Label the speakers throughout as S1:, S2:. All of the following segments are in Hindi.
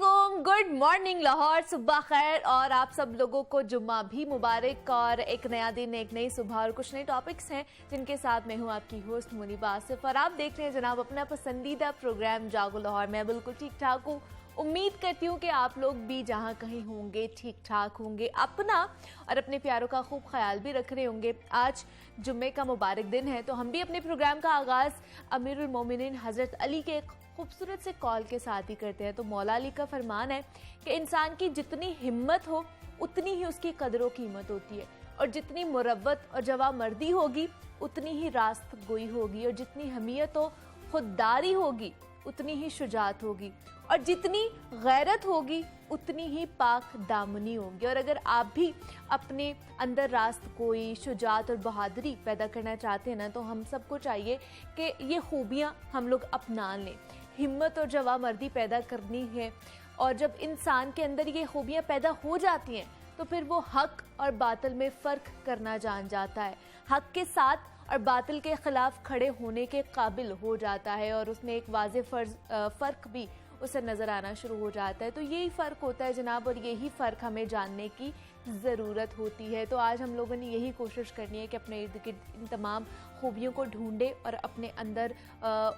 S1: वालेकुम, गुड मॉर्निंग लाहौर, सुबह खैर और आप सब लोगों को जुम्मा भी मुबारक। और एक नया दिन, एक नई सुबह और कुछ नए टॉपिक्स हैं जिनके साथ मैं हूं आपकी होस्ट मुनीबा आसिफ और आप देख रहे हैं जनाब अपना पसंदीदा प्रोग्राम जागो लाहौर। मैं बिल्कुल ठीक ठाक हूँ, उम्मीद करती हूँ कि आप लोग भी जहाँ कहीं होंगे ठीक ठाक होंगे, अपना और अपने प्यारों का खूब ख्याल भी रख रहे होंगे। आज जुम्मे का मुबारक दिन है तो हम भी अपने प्रोग्राम का आगाज़ अमीरुल मोमिनीन हज़रत अली के खूबसूरत से कॉल के साथ ही करते हैं। तो मौला अली का फरमान है कि इंसान की जितनी हिम्मत हो उतनी ही उसकी कदर व कीमत होती है, और जितनी मुरव्वत और जवामर्दी होगी उतनी ही रास्त गोई होगी, और जितनी हमीयत व खुददारी होगी उतनी ही शुजात होगी, और जितनी गैरत होगी उतनी ही पाक दामनी होगी। और अगर आप भी अपने अंदर रास्त कोई शुजात और बहादुरी पैदा करना चाहते हैं ना, तो हम सबको चाहिए कि ये खूबियाँ हम लोग अपना लें। हिम्मत और जवामर्दी पैदा करनी है, और जब इंसान के अंदर ये खूबियाँ पैदा हो जाती हैं तो फिर वो हक और बातिल में फ़र्क करना जान जाता है, हक के साथ और बातिल के खिलाफ खड़े होने के काबिल हो जाता है, और उसमें एक वाज़े फ़र्क भी उसे नज़र आना शुरू हो जाता है। तो यही फ़र्क होता है जनाब, और यही फ़र्क हमें जानने की ज़रूरत होती है। तो आज हम लोगों ने यही कोशिश करनी है कि अपने इर्द गिर्द इन तमाम खूबियों को ढूंढें और अपने अंदर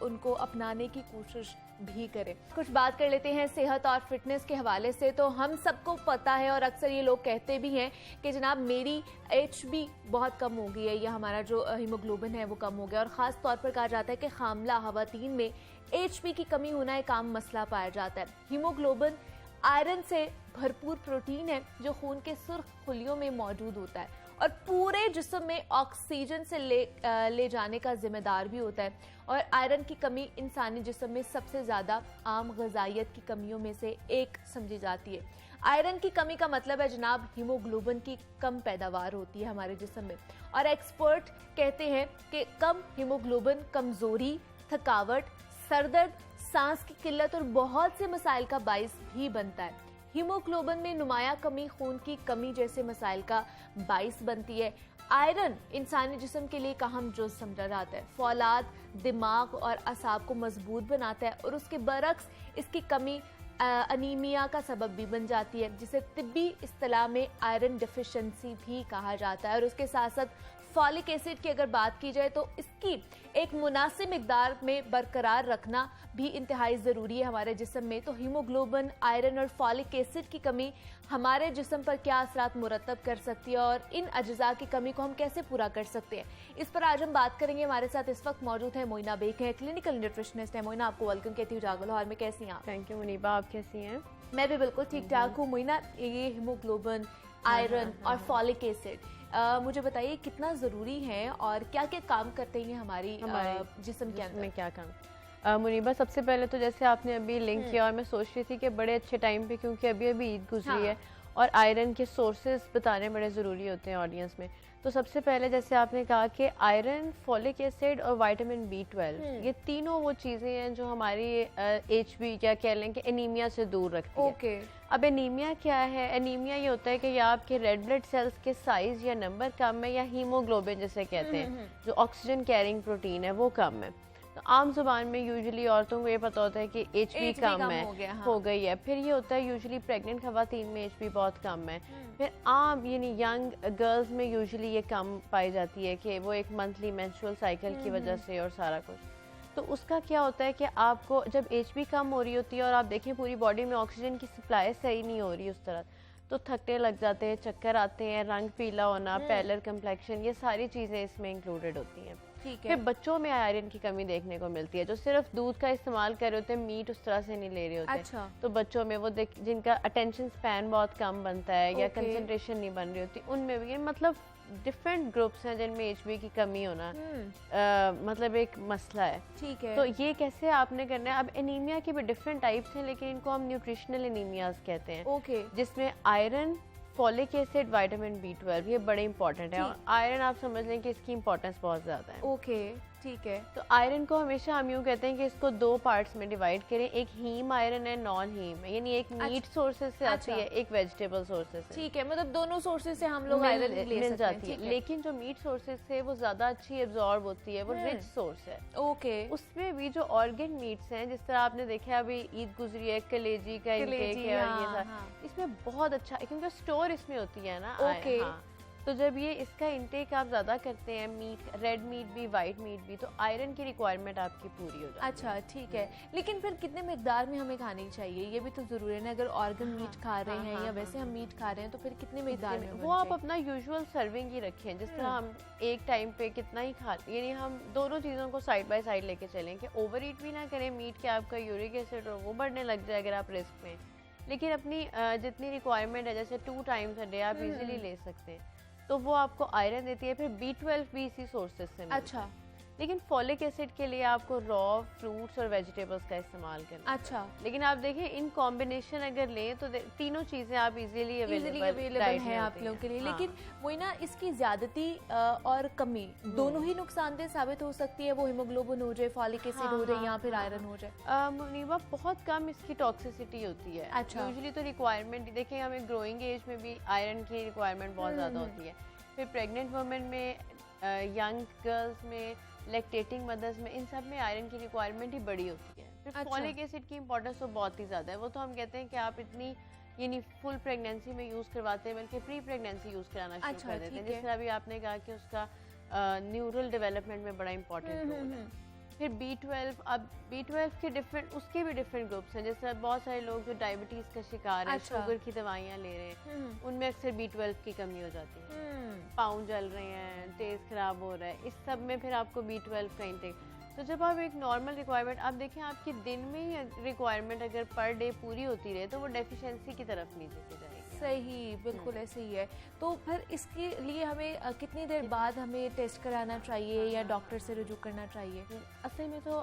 S1: उनको अपनाने की कोशिश भी करें। कुछ बात कर लेते हैं सेहत और फिटनेस के हवाले से। तो हम सबको पता है और अक्सर ये लोग कहते भी हैं कि जनाब मेरी HB बहुत कम हो गई है, या हमारा जो हीमोग्लोबिन है वो कम हो गया, और ख़ास तौर पर कहा जाता है कि खामला खवातीन में HB की कमी होना एक आम मसला पाया जाता है। हीमोग्लोबिन आयरन से भरपूर प्रोटीन है जो खून के सुर्ख खुलियों में मौजूद होता है और पूरे जिस्म में ऑक्सीजन से ले जाने का जिम्मेदार भी होता है। और आयरन की कमी इंसानी जिस्म में सबसे ज़्यादा आम ग़िज़ाइयत की कमियों में से एक समझी जाती है। आयरन की कमी का मतलब है जनाब हीमोग्लोबिन की कम पैदावार होती है हमारे जिस्म में, और एक्सपर्ट कहते हैं कि कम हीमोग्लोबिन कमज़ोरी, थकावट, सरदर्द, सांस की किल्लत और बहुत से मसाइल का बाइस भी बनता है। हीमोग्लोबिन में नुमाया कमी खून की कमी जैसे मसाइल का बाइस बनती है। आयरन इंसानी जिस्म के लिए एक अहम जुज़ समझा जाता है। फौलाद दिमाग और असाब को मजबूत बनाता है, और उसके बरक्स इसकी कमी अनीमिया का सबब भी बन जाती है, जिसे तिब्बी इस्तिलाह में आयरन डिफिशिएंसी भी कहा जाता है। और उसके साथ साथ फॉलिक एसिड की अगर बात की जाए तो इसकी एक मुनासिब मिकदार में बरकरार रखना भी इंतहाई ज़रूरी है हमारे जिस्म में। तो हीमोग्लोबिन, आयरन और फॉलिक एसिड की कमी हमारे जिस्म पर क्या असरात मुरतब कर सकती है, और इन अज्जा की कमी को हम कैसे पूरा कर सकते हैं, इस पर आज हम बात करेंगे। हमारे साथ इस वक्त मौजूद है मोइना बेग, है क्लिनिकल न्यूट्रिशनिस्ट है। मोइना, आपको वेलकम कहती हूँ जागो लाहौर में। कैसी हैं आप?
S2: थैंक यू मुनीबा, आप कैसी हैं?
S1: मैं भी बिल्कुल ठीक ठाक हूँ। मोइना, ये हीमोग्लोबिन, आयरन और फॉलिक एसिड मुझे बताइए कितना ज़रूरी है और क्या क्या काम करते हैं हमारे जिस्म के अंदर?
S2: क्या काम? मुनीबा, सबसे पहले तो जैसे आपने अभी लिंक किया, और मैं सोच रही थी कि बड़े अच्छे टाइम पे, क्योंकि अभी अभी ईद गुजरी है और आयरन के सोर्सेज बताने बड़े ज़रूरी होते हैं ऑडियंस में। तो सबसे पहले जैसे आपने कहा कि आयरन, फॉलिक एसिड और विटामिन B12, ये तीनों वो चीज़ें हैं जो हमारी HB क्या कह लें कि एनीमिया से दूर रखती है।
S1: ओके।
S2: अब एनीमिया क्या है? एनीमिया ये होता है कि या आपके रेड ब्लड सेल्स के साइज या नंबर कम है, या हीमोग्लोबिन जिसे कहते हैं जो ऑक्सीजन कैरिंग प्रोटीन है वो कम है। तो आम जुबान में यूजुअली औरतों को ये पता होता है कि HB कम है, हो गई है। फिर ये होता है यूजुअली प्रेग्नेंट खवातीन में HB बहुत कम है। फिर आम यानी यंग गर्ल्स में यूजुअली ये कम पाई जाती है कि वो एक मंथली मेंस्ट्रुअल साइकिल की वजह से और सारा कुछ। तो उसका क्या होता है कि आपको जब HB कम हो रही होती है और आप देखें पूरी बॉडी में ऑक्सीजन की सप्लाई सही नहीं हो रही उस तरह, तो थकने लग जाते हैं, चक्कर आते हैं, रंग पीला होना, पैलर कम्प्लेक्शन, ये सारी चीज़ें इसमें इंक्लूडेड होती हैं।
S1: ठीक है।
S2: फिर बच्चों में आयरन की कमी देखने को मिलती है जो सिर्फ दूध का इस्तेमाल कर रहे होते हैं, मीट उस तरह से नहीं ले रहे होते।
S1: अच्छा।
S2: तो बच्चों में वो जिनका अटेंशन स्पैन बहुत कम बनता है या कंसंट्रेशन नहीं बन रही होती, उनमें भी मतलब डिफरेंट ग्रुप्स हैं जिनमें HB की कमी होना मतलब एक मसला है।
S1: ठीक है।
S2: तो ये कैसे आपने करना है? अब एनीमिया के भी डिफरेंट टाइप्स हैं, लेकिन इनको हम न्यूट्रिशनल एनीमियाज कहते हैं।
S1: ओके।
S2: जिसमें iron, folic acid, vitamin B12 ये बड़े इंपॉर्टेंट है, और आयरन आप समझ लें कि इसकी इंपॉर्टेंस बहुत ज़्यादा है।
S1: ओके, ठीक है।
S2: तो आयरन को हमेशा हम यूँ कहते हैं कि इसको 2 पार्ट्स में डिवाइड करें, एक हीम आयरन है, नॉन हीम है, यानी एक मीट सोर्सेज से आती है, एक वेजिटेबल सोर्सेज से।
S1: ठीक है, मतलब दोनों सोर्सेज से हम लोग आयरन ले
S2: मिल
S1: सकते
S2: जाती है। लेकिन जो मीट सोर्सेज से वो ज्यादा अच्छी एब्जॉर्ब होती है, वो रिच सोर्स है।
S1: ओके।
S2: उसमें भी जो ऑर्गन मीट्स हैं, जिस तरह आपने देखा अभी ईद गुजरी है, कलेजी का इंटेक है, ये सब इसमें बहुत अच्छा है क्योंकि स्टोर इसमें होती है ना।
S1: ओके।
S2: तो जब ये इसका इंटेक आप ज़्यादा करते हैं, मीट, रेड मीट भी, वाइट मीट भी, तो आयरन की रिक्वायरमेंट आपकी पूरी हो जाती है।
S1: अच्छा, ठीक है। लेकिन फिर कितने मिकदार में हमें खानी चाहिए, ये भी तो जरूरी है ना। अगर ऑर्गन मीट खा रहे हैं या वैसे हम मीट खा रहे हैं तो फिर कितने मिकदार में?
S2: वो आप अपना यूजुअल सर्विंग ही रखें, जिस तरह हम एक टाइम पे कितना ही खा, यानी हम दोनों चीज़ों को साइड बाय साइड लेके चलें कि ओवर ईट भी ना करें मीट के, आपका यूरिक एसिड हो वो बढ़ने लग जाए अगर आप रिस्क में। लेकिन अपनी जितनी रिक्वायरमेंट है, जैसे 2 टाइम्स अ डे आप इजीली ले सकते हैं, तो वो आपको आयरन देती है। फिर B12 भी इसी सोर्सेज से मिलता है।
S1: अच्छा।
S2: लेकिन फॉलिक एसिड के लिए आपको रॉ फ्रूट्स और वेजिटेबल्स का इस्तेमाल करना है।
S1: अच्छा।
S2: लेकिन आप देखिए इन कॉम्बिनेशन अगर लें तो तीनों चीजें आप इजीली अवेलेबल
S1: है आप लोगों के लिए। लेकिन वही ना, इसकी ज्यादती और कमी दोनों ही नुकसानदेह साबित हो सकती है। वो हीमोग्लोबिन हो जाए, फॉलिक एसिड हो जाए या फिर आयरन हो जाए।
S2: मुनीबा बहुत कम इसकी टॉक्सिसिटी होती है।
S1: अच्छा।
S2: यूजुअली तो रिक्वायरमेंट देखें, हमें ग्रोइंग एज में भी आयरन की रिक्वायरमेंट बहुत ज्यादा होती है। फिर प्रेग्नेंट वुमेन में, यंग गर्ल्स में, लैक्टेटिंग मदर्स में, इन सब में आयरन की रिक्वायरमेंट ही बड़ी होती है। फिर फॉलिक एसिड की इंपॉर्टेंस तो बहुत ही ज़्यादा है। वो तो हम कहते हैं कि आप इतनी यानी फुल प्रेगनेंसी में यूज़ करवाते हैं, बल्कि प्री प्रेगनेंसी यूज़ कराना शुरू कर देते हैं। जिस तरह अभी आपने कहा कि उसका न्यूरल डेवलपमेंट में बड़ा इंपॉर्टेंट रोल है। फिर B12, अब B12 के डिफरेंट, उसके भी डिफरेंट ग्रुप्स हैं। जैसे बहुत सारे लोग जो डायबिटीज़ का शिकार है, शुगर की दवाइयाँ ले रहे हैं, उनमें अक्सर B12 की कमी हो जाती है। पाँव जल रहे हैं, टेस्ट खराब हो रहा है, इस सब में फिर आपको B12 का इंटेक। तो जब आप एक नॉर्मल रिक्वायरमेंट, आप देखें आपकी दिन में ही रिक्वायरमेंट अगर पर डे पूरी होती रहे तो वो डेफिशिएंसी की तरफ नहीं लेके जाएगी।
S1: सही, बिल्कुल ऐसे ही है। तो फिर इसके लिए हमें कितनी देर बाद हमें टेस्ट कराना चाहिए या डॉक्टर से रुजू करना चाहिए?
S2: असल में तो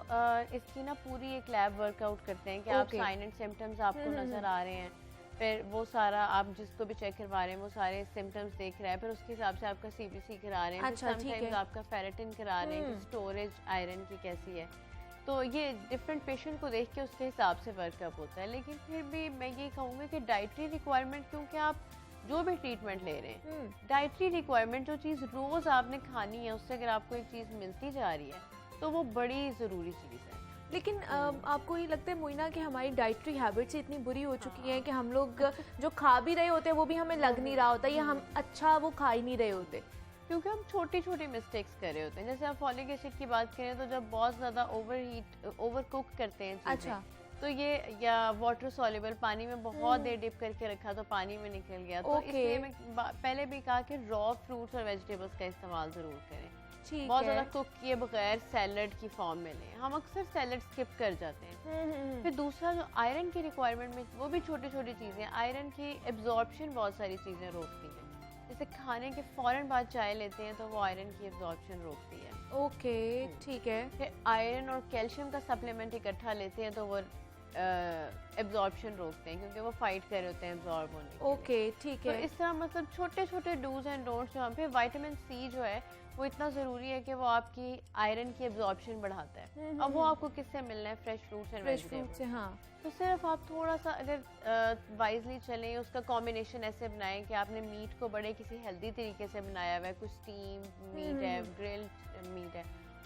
S2: इसकी ना पूरी एक लैब वर्कआउट करते हैं कि आप साइन एंड सिम्टम्स आपको नजर आ रहे हैं, फिर वो सारा आप जिसको भी चेक करवा रहे हैं वो सारे सिम्टम्स देख रहे हैं, फिर उसके हिसाब से आपका CBC करा रहे हैं।
S1: अच्छा, ठीक है।
S2: आपका फेरेटिन करा रहे हैं, स्टोरेज आयरन की कैसी है। तो ये डिफरेंट पेशेंट को देख के उसके हिसाब से वर्कअप होता है। लेकिन फिर भी मैं ये कहूँगी कि डाइटरी रिक्वायरमेंट, क्योंकि आप जो भी ट्रीटमेंट ले रहे हैं, डाइटरी रिक्वायरमेंट जो चीज़ रोज़ आपने खानी है, उससे अगर आपको एक चीज़ मिलती जा रही है तो वो बड़ी ज़रूरी चीज़ है।
S1: लेकिन आपको ये लगता है मोइना कि हमारी डाइटरी हैबिट्स इतनी बुरी हो चुकी हैं कि हम लोग जो खा भी रहे होते हैं वो भी हमें लग नहीं रहा होता, या हम अच्छा वो खा ही नहीं रहे होते,
S2: क्योंकि हम छोटी छोटी मिस्टेक्स कर रहे होते हैं। जैसे आप फॉलिक एसिड की बात करें तो जब बहुत ज़्यादा ओवर कुक करते हैं चीज़ें,
S1: अच्छा,
S2: तो ये, या वाटर सॉल्युबल पानी में बहुत देर डिप करके रखा तो पानी में निकल गया, तो इसलिए मैं पहले भी कहा कि रॉ फ्रूट्स और वेजिटेबल्स का इस्तेमाल ज़रूर करें। बहुत ज़्यादा कुक किए बगैर सैलड की फॉर्म में लें। हम अक्सर सैलड स्किप कर जाते हैं। फिर दूसरा जो आयरन की रिक्वायरमेंट में, वो भी छोटी छोटी चीज़ें, आयरन की एब्जॉर्प्शन बहुत सारी चीज़ें रोकती हैं। जैसे खाने के फ़ौरन बाद चाय लेते हैं तो वो आयरन की एब्जॉर्प्शन रोकती है।
S1: ओके, ठीक है।
S2: फिर आयरन और कैल्शियम का सप्लीमेंट इकट्ठा लेते हैं तो वो एब्जॉर्प्शन रोकते हैं, क्योंकि वो फाइट कर रहे होते हैं एब्जॉर्ब होने के लिए।
S1: ओके, ठीक है।
S2: तो इस तरह मतलब छोटे छोटे डूज एंड डोंट्स जो हम पे, विटामिन C जो है वो इतना ज़रूरी है कि वो आपकी आयरन की एब्जॉर्प्शन बढ़ाता है। अब वो आपको किससे मिलना है? फ्रेश फ्रूट्स एंड वेजिटेबल्स से।
S1: हाँ,
S2: तो सिर्फ आप थोड़ा सा अगर वाइजली चलें, उसका कॉम्बिनेशन ऐसे बनाएं कि आपने मीट को बड़े किसी हेल्दी तरीके से बनाया हुआ है, कुछ स्टीम मीट है, ग्रिल्ड मीट है,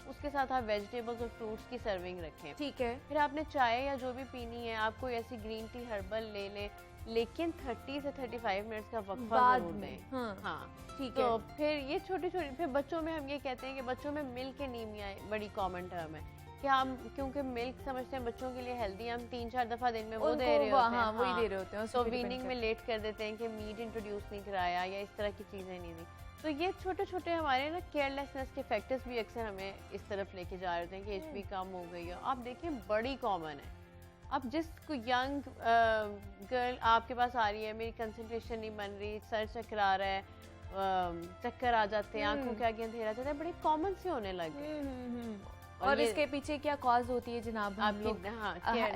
S2: उसके साथ आप वेजिटेबल्स और फ्रूट्स की सर्विंग रखें।
S1: ठीक है।
S2: फिर आपने चाय या जो भी पीनी है, आप कोई ऐसी ग्रीन टी हर्बल ले लें, लेकिन 30 से 35 मिनट्स का वक्फा जरूर दें। हाँ,
S1: ठीक
S2: तो
S1: है।
S2: फिर ये छोटी छोटी, फिर बच्चों में हम ये कहते हैं कि बच्चों में मिल्क एनीमिया बड़ी कॉमन टर्म है कि हम, क्योंकि मिल्क समझते हैं बच्चों के लिए हेल्दी, हम 3-4 दफा दिन में वो दे रहे होते हैं।
S1: वही दे रहे होते हैं।
S2: तो वीनिंग में लेट कर देते हैं कि मीट इंट्रोड्यूस नहीं कराया या इस तरह की चीज़ें नहीं दी। तो ये छोटे छोटे हमारे ना केयरलेसनेस के फैक्टर्स भी अक्सर हमें इस तरफ लेके जा रहे होते हैं कि HB कम हो गई है। आप देखें बड़ी कॉमन है। अब जिस यंग गर्ल आपके पास आ रही है, मेरी कंसंट्रेशन नहीं बन रही, सर चकरा रहा है, चक्कर आ जाते हैं, आंखों के आगे अंधेरा जाता है, बड़ी कॉमन सी होने लगे।
S1: और इसके पीछे क्या कॉज होती है जनाब? हम लोग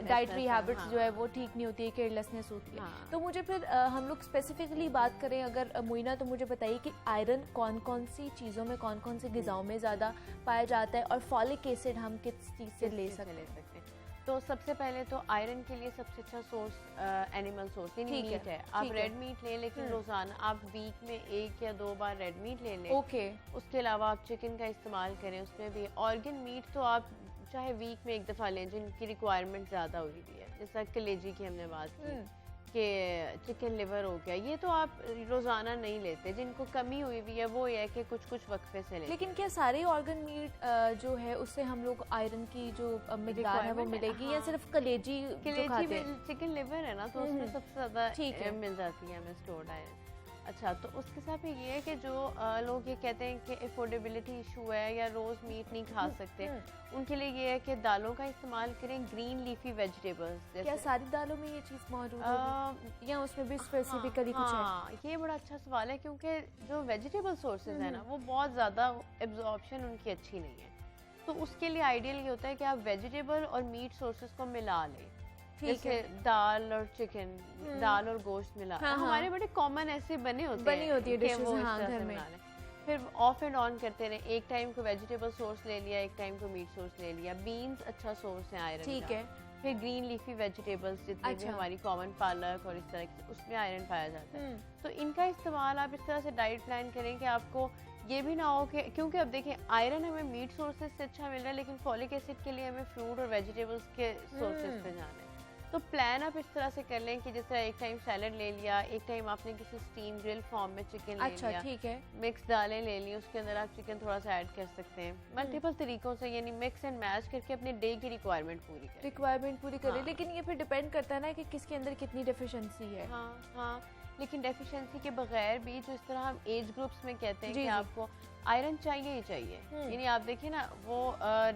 S1: डाइटरी हैबिट्स जो है वो ठीक नहीं होती है, केयरलेसनेस होती है। तो मुझे फिर हम लोग स्पेसिफिकली बात करें अगर मोइना, तो मुझे बताइए कि आयरन कौन कौन सी चीज़ों में, कौन कौन सी ग़िज़ाओं में ज़्यादा पाया जाता है, और फॉलिक एसिड हम किस चीज़ से ले सकते हैं?
S2: तो सबसे पहले तो आयरन के लिए सबसे अच्छा सोर्स एनिमल सोर्स यानी मीट है। आप रेड मीट लें, लेकिन रोजाना आप वीक में 1 या 2 बार रेड मीट ले लें। उसके अलावा आप चिकन का इस्तेमाल करें, उसमें भी ऑर्गन मीट तो आप चाहे वीक में 1 दफ़ा लें जिनकी रिक्वायरमेंट ज़्यादा हुई हुई है, जैसा कलेजी की हमने बात की कि चिकन लिवर हो गया, ये तो आप रोज़ाना नहीं लेते। जिनको कमी हुई हुई है वो ये है कि कुछ कुछ वक्फे से लेते।
S1: लेकिन क्या सारे ऑर्गन मीट जो है उससे हम लोग आयरन की जो मिकदार है वो मिलेगी, या सिर्फ कलेजी जो खाते हैं?
S2: चिकन लिवर है ना, तो उसमें सबसे ज़्यादा मिल जाती है हमें स्टोर्ड आयरन। अच्छा, तो उसके साथ में ये है कि जो लोग ये कहते हैं कि अफोर्डेबिलिटी इशू है या रोज़ मीट नहीं खा सकते, उनके लिए ये है कि दालों का इस्तेमाल करें, ग्रीन लीफी वेजिटेबल्स। क्या
S1: सारी दालों में ये चीज़ मौजूद है या उसमें भी स्पेसिफिकली कुछ है?
S2: ये बड़ा अच्छा सवाल है, क्योंकि जो वेजिटेबल सोर्सेज है ना वो बहुत ज़्यादा एब्जॉर्प्शन उनकी अच्छी नहीं है। तो उसके लिए आइडियल ये होता है कि आप वेजिटेबल और मीट सोर्सेज को मिला लें, जैसे दाल और चिकन, दाल और गोश्त मिला। हमारे बड़े कॉमन ऐसे बनी होती है डिशेस घर में। फिर ऑफ एंड ऑन करते रहे, एक टाइम को वेजिटेबल सोर्स ले लिया, एक टाइम को मीट सोर्स ले लिया। बीन्स अच्छा सोर्स है आयरन का। फिर ग्रीन लीफी वेजिटेबल्स जितनी भी हमारी कॉमन, पालक और इस तरह की, उसमें आयरन पाया जाता है। तो इनका इस्तेमाल आप इस तरह से डाइट प्लान करें कि आपको ये भी ना हो कि, क्योंकि अब देखिए आयरन हमें मीट सोर्सेज से अच्छा मिल रहा है, लेकिन फॉलिक एसिड के लिए हमें फ्रूट और वेजिटेबल्स के सोर्सेज पे जाना है। तो प्लान आप इस तरह से कर लें कि जैसे एक टाइम सैलड ले लिया, एक टाइम आपने किसी स्टीम ग्रिल फॉर्म में चिकन ले लिया,
S1: ठीक है,
S2: मिक्स दालें ले ली, उसके अंदर आप चिकन थोड़ा सा ऐड कर सकते हैं। मल्टीपल तरीकों से यानी मिक्स एंड मैच करके अपने डे की रिक्वायरमेंट पूरी करें। लेकिन ये फिर डिपेंड करता है ना कि किसके अंदर कितनी डेफिशिएंसी है। हाँ, लेकिन डेफिशिएंसी के बगैर भी जो इस तरह हम एज ग्रुप्स में कहते हैं कि आपको आयरन चाहिए ही चाहिए, यानी आप देखिए ना वो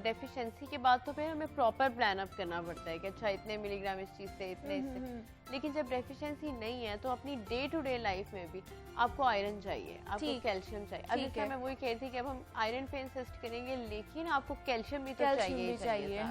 S2: डेफिशिएंसी के बाद तो फिर हमें प्रॉपर प्लान अप करना पड़ता है कि अच्छा इतने मिलीग्राम इस चीज़ से, इतने इससे। लेकिन जब डेफिशिएंसी नहीं है तो अपनी डे टू डे लाइफ में भी आपको आयरन चाहिए, आपको कैल्शियम चाहिए। अब जैसे मैं वही कह रही थी कि अब हम आयरन पे इंसिस्ट करेंगे, लेकिन आपको कैल्शियम भी तो चाहिए।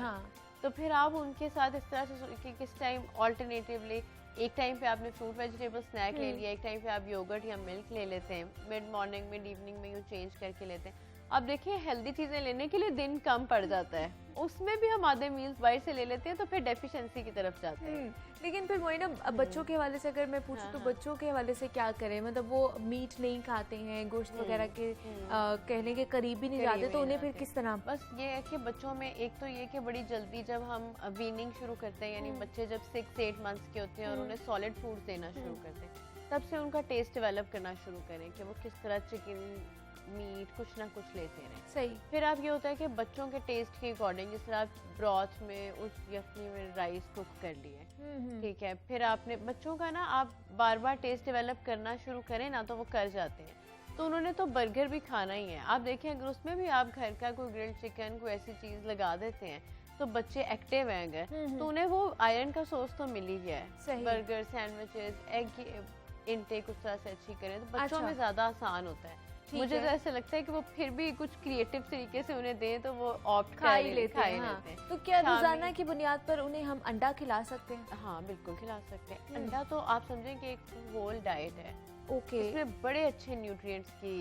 S2: तो फिर आप उनके साथ इस तरह से कि किस टाइम ऑल्टरनेटिवली एक टाइम पे आपने फ्रूट वेजिटेबल स्नैक ले लिया, एक टाइम पे आप योगर्ट या मिल्क ले लेते हैं, मिड मॉर्निंग मिड इवनिंग में यूँ चेंज करके लेते हैं। अब देखिए हेल्दी चीज़ें लेने के लिए दिन कम पड़ जाता है, उसमें भी हम आधे मील्स बाहर से ले लेते हैं, तो फिर डेफिशिएंसी की तरफ जाते हैं।
S1: लेकिन फिर वही ना, बच्चों के हवाले से अगर मैं पूछूं तो बच्चों के हवाले से क्या करें? मतलब वो मीट नहीं खाते हैं, गोश्त वगैरह के कहने के करीब भी नहीं जाते, तो उन्हें फिर किस तरह?
S2: बस ये है कि बच्चों में एक तो ये कि बड़ी जल्दी जब हम वीनिंग शुरू करते हैं, यानी बच्चे जब 6-8 मंथ्स के होते हैं और उन्हें सॉलिड फूड देना शुरू करते हैं, तब से उनका टेस्ट डेवलप करना शुरू करें कि वो किस तरह चिकन, मीट कुछ ना कुछ लेते रहें।
S1: सही।
S2: फिर आप ये होता है कि बच्चों के टेस्ट के अकॉर्डिंग, जिस तरह आप ब्रॉथ में उस यखनी में राइस कुक कर लिए, ठीक है, फिर आपने बच्चों का ना आप बार बार टेस्ट डेवलप करना शुरू करें ना, तो वो कर जाते हैं। तो उन्होंने तो बर्गर भी खाना ही है। आप देखें अगर उसमें भी आप घर का कोई ग्रिल्ड चिकन कोई ऐसी चीज़ लगा देते हैं तो बच्चे एक्टिव हैं अगर, तो उन्हें वो आयरन का सोर्स तो मिल ही गया है। बर्गर, सैंडविचेस, एग की इनटेक उस तरह से अच्छी करें तो बच्चों में ज़्यादा आसान होता है। मुझे तो ऐसा लगता है कि वो फिर भी कुछ क्रिएटिव तरीके से उन्हें दें तो वो ऑप्ट खा ही लेते हैं।
S1: तो क्या रोजाना की बुनियाद पर उन्हें हम अंडा खिला सकते हैं?
S2: हाँ बिल्कुल खिला सकते हैं। अंडा तो आप समझें कि एक होल डाइट है, इसमें बड़े अच्छे न्यूट्रिएंट्स की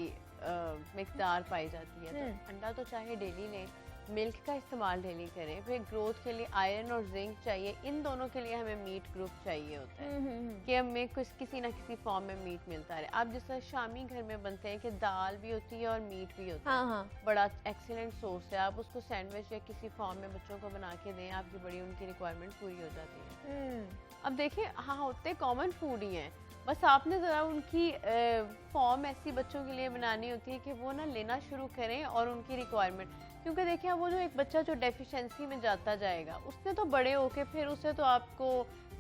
S2: मिकदार पाई जाती है। तो अंडा तो चाहे डेली लें, मिल्क का इस्तेमाल डेली करें। फिर ग्रोथ के लिए आयरन और जिंक चाहिए, इन दोनों के लिए हमें मीट ग्रुप चाहिए होता है कि हमें कुछ किसी ना किसी फॉर्म में मीट मिलता है। आप जैसा शामी घर में बनते हैं कि दाल भी होती है और मीट भी होता है, बड़ा एक्सीलेंट सोर्स है। आप उसको सैंडविच या किसी फॉर्म में बच्चों को बना के दें, आपकी बड़ी उनकी रिक्वायरमेंट पूरी हो जाती है। अब देखिए हाँ होते कॉमन फूड ही हैं, बस आपने ज़रा उनकी फॉर्म ऐसी बच्चों के लिए बनानी होती है कि वो ना लेना शुरू करें और उनकी रिक्वायरमेंट, क्योंकि देखिए वो जो एक बच्चा जो डेफिशिएंसी में जाता जाएगा उसने तो बड़े होके फिर उसे तो आपको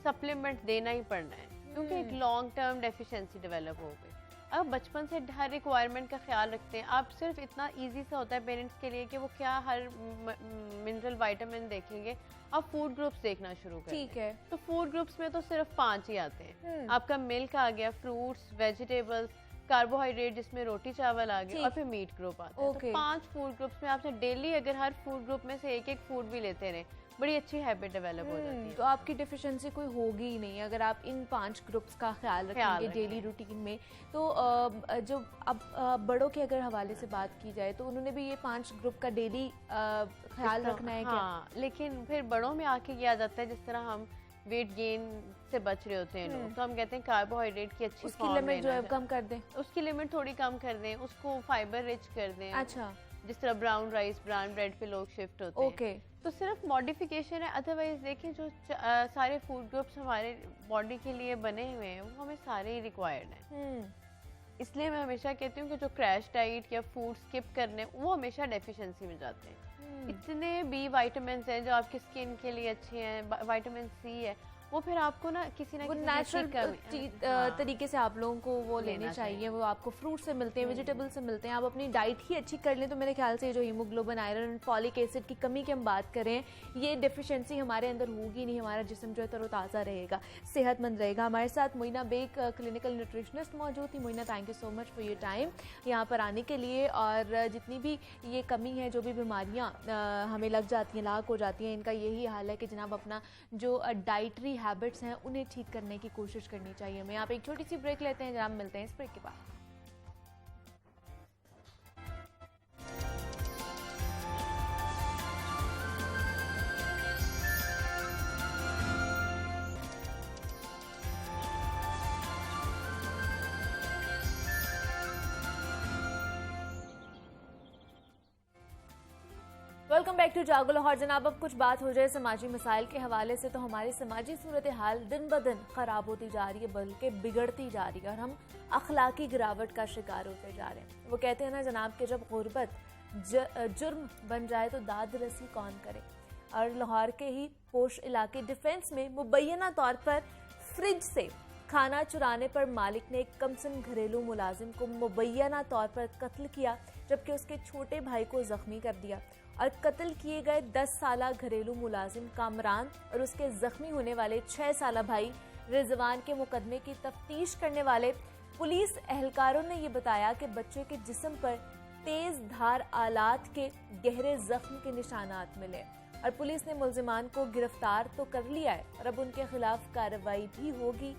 S2: सप्लीमेंट देना ही पड़ना है, क्योंकि एक लॉन्ग टर्म डेफिशिएंसी डेवलप हो गई। अब बचपन से हर रिक्वायरमेंट का ख्याल रखते हैं आप, सिर्फ इतना इजी सा होता है पेरेंट्स के लिए कि वो क्या हर मिनरल विटामिन देखेंगे, आप फूड ग्रुप्स देखना शुरू करें।
S1: ठीक है,
S2: तो फूड ग्रुप्स में तो सिर्फ 5 ही आते हैं। आपका मिल्क आ गया, फ्रूट्स, वेजिटेबल्स, कार्बोहाइड्रेट जिसमें रोटी चावल आ गए और फिर मीट ग्रुप आता है। तो 5 फूड ग्रुप्स में आपसे डेली अगर हर फूड ग्रुप में से एक फूड भी लेते रहे, बड़ी अच्छी हैबिट डेवलप हो जाती है।
S1: तो आपकी डिफिशिएंसी कोई होगी ही नहीं अगर आप इन 5 ग्रुप्स का ख्याल रखेंगे डेली रूटीन में। तो जो अब बड़ों के अगर हवाले से बात की जाए तो उन्होंने भी ये 5 ग्रुप का डेली ख्याल रखना है क्या?
S2: हाँ, लेकिन फिर बड़ों में आके ये आ जाता है जिस तरह हम वेट गेन से बच रहे होते हैं लोग, तो हम कहते हैं कार्बोहाइड्रेट की अच्छी
S1: उसकी लिमिट जो है कम कर दें,
S2: उसकी लिमिट थोड़ी कम कर दें, उसको फाइबर रिच कर दें।
S1: अच्छा,
S2: जिस तरह ब्राउन राइस ब्राउन ब्रेड पे लोग शिफ्ट होते हैं, तो सिर्फ मॉडिफिकेशन है। अदरवाइज देखें जो सारे फूड ग्रुप्स हमारे बॉडी के लिए बने हुए हैं वो हमें सारे ही रिक्वायर्ड हैं। इसलिए मैं हमेशा कहती हूँ कि जो क्रैश डाइट या फूड स्किप करने वो हमेशा डेफिशिएंसी में जाते हैं। इतने बी विटामिन हैं जो आपकी स्किन के लिए अच्छे हैं, विटामिन सी है, वो फिर आपको ना किसी
S1: नेचुरल तरीके से आप लोगों को वो लेने चाहिए। वो आपको फ्रूट से मिलते हैं, वेजिटेबल से मिलते हैं। आप अपनी डाइट ही अच्छी कर लें तो मेरे ख्याल से जो हीमोग्लोबिन, आयरन, फॉलिक एसिड की कमी की हम बात करें, ये डेफिशिएंसी हमारे अंदर होगी नहीं। हमारा जिस्म जो है तरोताज़ा रहेगा, सेहतमंद रहेगा। हमारे साथ मोइना बेग क्लिनिकल न्यूट्रिशनिस्ट मौजूद थी। Moina, thank you so much for your time यहाँ पर आने के लिए। और जितनी भी ये कमी है, जो भी बीमारियाँ हमें लग जाती हैं, लाक हो जाती हैं, इनका यही हाल है कि जनाब अपना जो डाइटरी हैबिट्स हैं उन्हें ठीक करने की कोशिश करनी चाहिए हमें। आप एक छोटी सी ब्रेक लेते हैं, जनाब मिलते हैं इस ब्रेक के बाद। वेलकम बैक टू जागो लाहौर। जनाब अब कुछ बात हो जाए समाजी मसाइल के हवाले से, तो हमारी समाजी सूरत हाल दिन ब दिन ख़राब होती जा रही है, बल्कि बिगड़ती जा रही है और हम अखलाकी गिरावट का शिकार होते जा रहे हैं। वो कहते हैं ना जनाब कि जब गुर्बत जुर्म बन जाए तो दाद रसी कौन करे। और लाहौर के ही पोश इलाके डिफेंस में मुबैना तौर पर फ्रिज से खाना चुराने पर मालिक ने एक कमसन घरेलू मुलाजिम को मुबैना तौर पर कत्ल किया, जबकि उसके छोटे भाई को जख्मी कर दिया। और कत्ल किए गए 10 साला घरेलू मुलाजिम कामरान और उसके जख्मी होने वाले 6 साला भाई रिजवान के मुकदमे की तफ्तीश करने वाले पुलिस एहलकारों ने यह बताया कि बच्चे के जिस्म पर तेज धार आलात के गहरे जख्म के निशानात मिले और पुलिस ने मुल्जिमान को गिरफ्तार तो कर लिया है और अब उनके खिलाफ कार्रवाई भी होगी।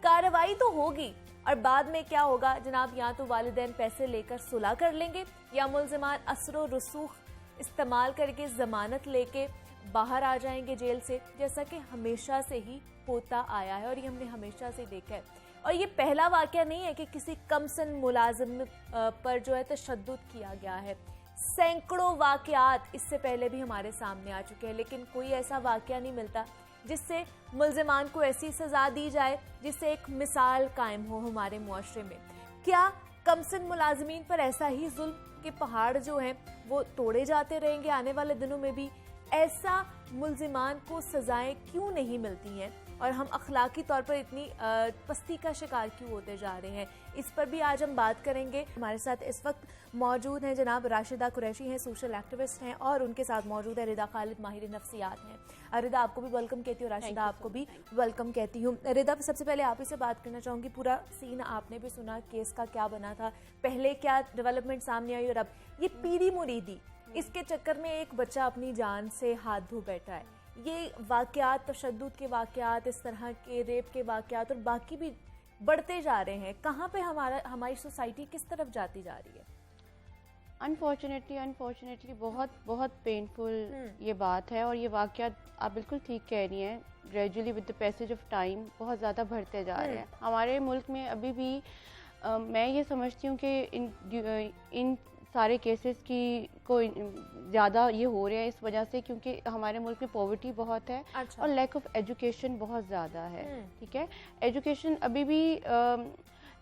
S1: कार्रवाई तो होगी और बाद में क्या होगा जनाब, या तो वालिदैन पैसे लेकर सुलह कर लेंगे या मुल्जिमान असरो रसूख इस्तेमाल करके जमानत लेके बाहर आ जाएंगे जेल से, जैसा कि हमेशा से ही होता आया है और ये हमने हमेशा से देखा है। और ये पहला वाकया नहीं है कि किसी कमसन मुलाजिम पर जो है तशद्दुद किया गया है। सैकड़ों वाकयात इससे पहले भी हमारे सामने आ चुके हैं, लेकिन कोई ऐसा वाकया नहीं मिलता जिससे मुल्जिमान को ऐसी सजा दी जाए जिससे एक मिसाल कायम हो हमारे मुआशरे में। क्या कमसन मुलाजिमीन पर ऐसा ही जुल्म के पहाड़ जो हैं वो तोड़े जाते रहेंगे आने वाले दिनों में भी? ऐसा मुल्जिमान को सजाएं क्यों नहीं मिलती हैं और हम अखलाकी तौर पर इतनी पस्ती का शिकार क्यों होते जा रहे हैं? इस पर भी आज हम बात करेंगे। हमारे साथ इस वक्त मौजूद हैं जनाब राशिदा कुरैशी हैं, सोशल एक्टिविस्ट हैं, और उनके साथ मौजूद है रिदा खालिद, माहिर नफ्सियात हैं। रिदा आपको भी वेलकम कहती हूँ, राशिदा आपको भी वेलकम कहती हूँ। रिदा, सबसे पहले आप ही से बात करना चाहूँगी, पूरा सीन आपने भी सुना, केस का क्या बना था, पहले क्या डेवलपमेंट सामने आई और अब ये पीरी मुरीदी, इसके चक्कर में एक बच्चा अपनी जान से हाथ धो बैठा है। ये वाकयात, तशद्दुद के वाकयात, इस तरह के रेप के वाकयात और बाकी भी बढ़ते जा रहे हैं। कहाँ पे हमारी सोसाइटी किस तरफ जाती जा रही है?
S2: अनफॉर्चुनेटली बहुत बहुत पेनफुल ये बात है और ये वाकयात आप बिल्कुल ठीक कह रही हैं, gradually with the passage of time बहुत ज़्यादा बढ़ते जा रहे हैं। हमारे मुल्क में अभी भी मैं ये समझती हूँ कि इन सारे केसेस की को ज़्यादा ये हो रहे हैं इस वजह से क्योंकि हमारे मुल्क में पॉवर्टी बहुत है। अच्छा। और लैक ऑफ एजुकेशन बहुत ज़्यादा है। ठीक है, एजुकेशन अभी भी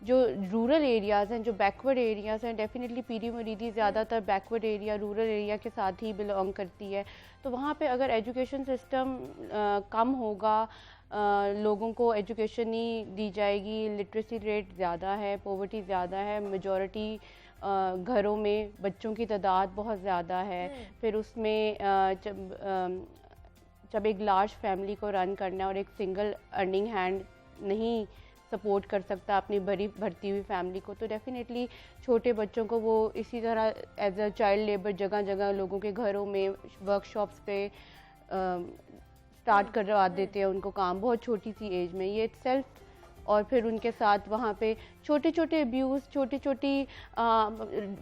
S2: जो रूरल एरियाज़ हैं, जो बैकवर्ड एरियाज़ हैं, डेफिनेटली पीरी मुरीदी ज़्यादातर बैकवर्ड एरिया, रूरल एरिया के साथ ही बिलोंग करती है। तो वहाँ पे अगर एजुकेशन सिस्टम कम होगा, लोगों को एजुकेशन नहीं दी जाएगी, लिटरेसी रेट ज़्यादा है, पॉवर्टी ज़्यादा है, मेजॉरिटी घरों में बच्चों की तादाद बहुत ज़्यादा है। फिर उसमें जब एक लार्ज फैमिली को रन करना है और एक सिंगल अर्निंग हैंड नहीं सपोर्ट कर सकता अपनी भरती हुई फैमिली को, तो डेफिनेटली छोटे बच्चों को वो इसी तरह एज अ चाइल्ड लेबर जगह जगह लोगों के घरों में वर्कशॉप्स पे स्टार्ट करवा देते हैं उनको काम बहुत छोटी सी एज में। ये सेल्फ और फिर उनके साथ वहाँ पे छोटे छोटे अब्यूज़, छोटी छोटी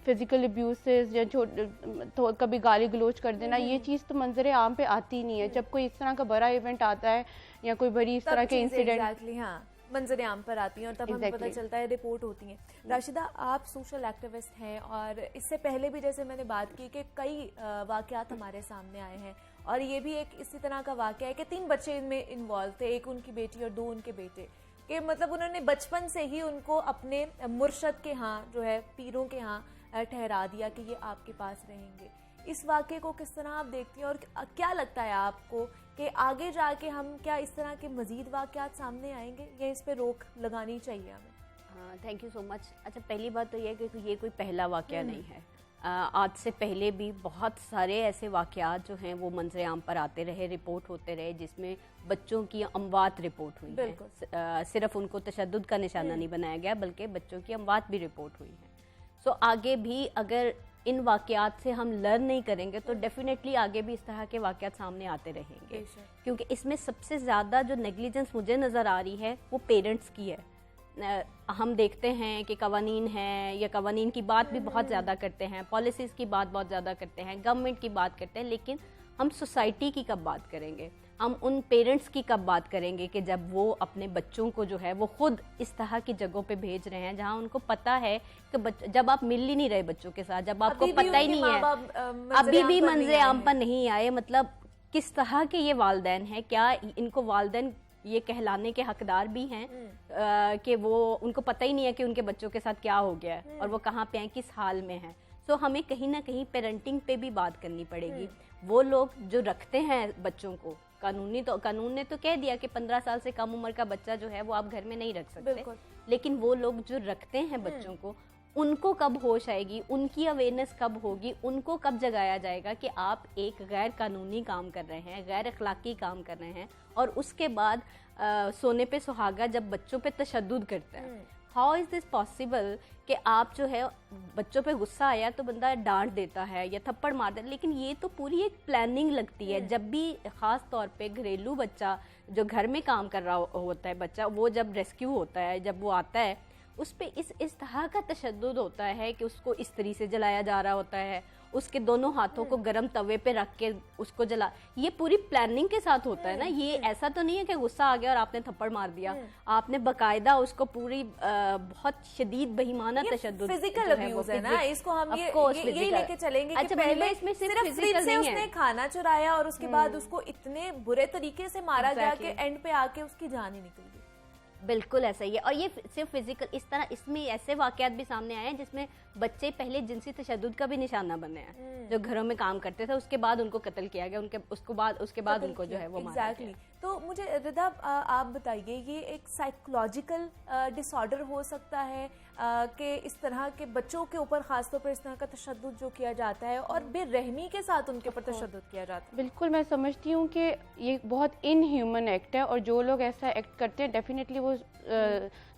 S2: फिज़िकल अब्यूसेस या तो कभी गाली गलोच कर देना, ये चीज़ तो मंजर आम पे आती नहीं है। जब कोई इस तरह का बड़ा इवेंट आता है या कोई बड़ी इस तरह के इंसिडेंट
S1: हाँ मंजर आम पर आती हैं और तब हमें पता चलता है, रिपोर्ट होती हैं। राशिदा, आप सोशल एक्टिविस्ट हैं और इससे पहले भी जैसे मैंने बात की कि कई वाकयात हमारे सामने आए हैं और ये भी एक इसी तरह का वाकया है कि 3 बच्चे इनमें इन्वॉल्व थे, एक उनकी बेटी और 2 उनके बेटे, कि मतलब उन्होंने बचपन से ही उनको अपने मुर्शद के यहाँ जो है पीरों के यहाँ ठहरा दिया कि ये आपके पास रहेंगे। इस वाक़े को किस तरह आप देखती हैं और क्या लगता है आपको कि आगे जाके हम क्या इस तरह के मज़ीद वाक़यात सामने आएंगे या इस पे रोक लगानी चाहिए हमें?
S3: हाँ, थैंक यू सो मच। अच्छा, पहली बात तो ये है कि ये कोई पहला वाक़या नहीं है। आज से पहले भी बहुत सारे ऐसे वाक़यात जो हैं वो मंजर आम पर आते रहे, रिपोर्ट होते रहे, जिसमें बच्चों की अमवात रिपोर्ट हुई है। सिर्फ उनको तशद्दुद का निशाना नहीं बनाया गया बल्कि बच्चों की अमवात भी रिपोर्ट हुई है। सो आगे भी अगर इन वाक़यात से हम लर्न नहीं करेंगे तो डेफिनेटली आगे भी इस तरह के वाक़यात सामने आते रहेंगे, क्योंकि इसमें सबसे ज़्यादा जो नेग्लिजेंस मुझे नज़र आ रही है वो पेरेंट्स की है। हम देखते हैं कि कवानीन हैं या कवानीन की बात भी बहुत ज़्यादा करते हैं, पॉलिसीज़ की बात बहुत ज़्यादा करते हैं, गवर्नमेंट की बात करते हैं, लेकिन हम सोसाइटी की कब बात करेंगे, हम उन पेरेंट्स की कब बात करेंगे कि जब वो अपने बच्चों को जो है वो खुद इस तरह की जगहों पे भेज रहे हैं जहां उनको पता है कि जब आप मिल ही नहीं रहे बच्चों के साथ, जब आपको पता ही नहीं है, अभी भी मंजर आम पर नहीं आए, मतलब किस तरह के ये वालिदैन हैं, क्या इनको वालिदैन ये कहलाने के हकदार भी हैं कि वो उनको पता ही नहीं है कि उनके बच्चों के साथ क्या हो गया है और वो कहाँ पे हैं, किस हाल में हैं। सो हमें कहीं ना कहीं पेरेंटिंग पे भी बात करनी पड़ेगी। वो लोग जो रखते हैं बच्चों को, कानून ने तो कह दिया कि 15 साल से कम उम्र का बच्चा जो है वो आप घर में नहीं रख सकते, लेकिन वो लोग जो रखते हैं बच्चों को, उनको कब होश आएगी, उनकी अवेयरनेस कब होगी, उनको कब जगाया जाएगा कि आप एक गैर कानूनी काम कर रहे हैं, गैर अखलाकी काम कर रहे हैं, और उसके बाद सोने पे सुहागा जब बच्चों पे तशद्दुद करता है। हाउ इज़ दिस पॉसिबल कि आप जो है बच्चों पे गुस्सा आया तो बंदा डांट देता है या थप्पड़ मार देता है, लेकिन ये तो पूरी एक प्लानिंग लगती है। जब भी ख़ास तौर पे घरेलू बच्चा जो घर में काम कर रहा होता है बच्चा, वो जब रेस्क्यू होता है, जब वो आता है, उस पे इस तरह का तशद्दुद होता है कि उसको इस्त्री से जलाया जा रहा होता है, उसके दोनों हाथों को गरम तवे पे रख के उसको जला, ये पूरी प्लानिंग के साथ होता है ना। ये ऐसा तो नहीं है कि गुस्सा आ गया और आपने थप्पड़ मार दिया, आपने बकायदा उसको पूरी बहुत शदीद बेईमाना तशद्दुद,
S1: फिजिकल अब्यूज है ना, इसको हम ये लेके चलेंगे कि पहले इसमें सिर्फ फ्रिज से उसने खाना चुराया और उसके बाद उसको इतने बुरे तरीके से मारा गया कि एंड पे आके उसकी जान ही निकल गई।
S3: बिल्कुल ऐसा ही है। और ये सिर्फ फिजिकल, इस तरह इसमें ऐसे वाकयात भी सामने आए हैं जिसमें बच्चे पहले जिनसी तशद्दुद का भी निशाना बने हैं, जो घरों में काम करते थे, उसके बाद उनको कत्ल किया गया, उसके बाद उनको जो है वो मारा गया।
S1: तो मुझे रिदा आप बताइए, ये एक साइकोलॉजिकल डिसऑर्डर हो सकता है कि इस तरह के बच्चों के ऊपर खासतौर पर इस तरह का तशद्दुद जो किया जाता है और बेरहमी के साथ उनके ऊपर तशद्दुद किया जाता है?
S2: बिल्कुल, मैं समझती हूँ कि ये बहुत इनह्यूमन एक्ट है और जो लोग ऐसा एक्ट करते हैं डेफिनेटली वो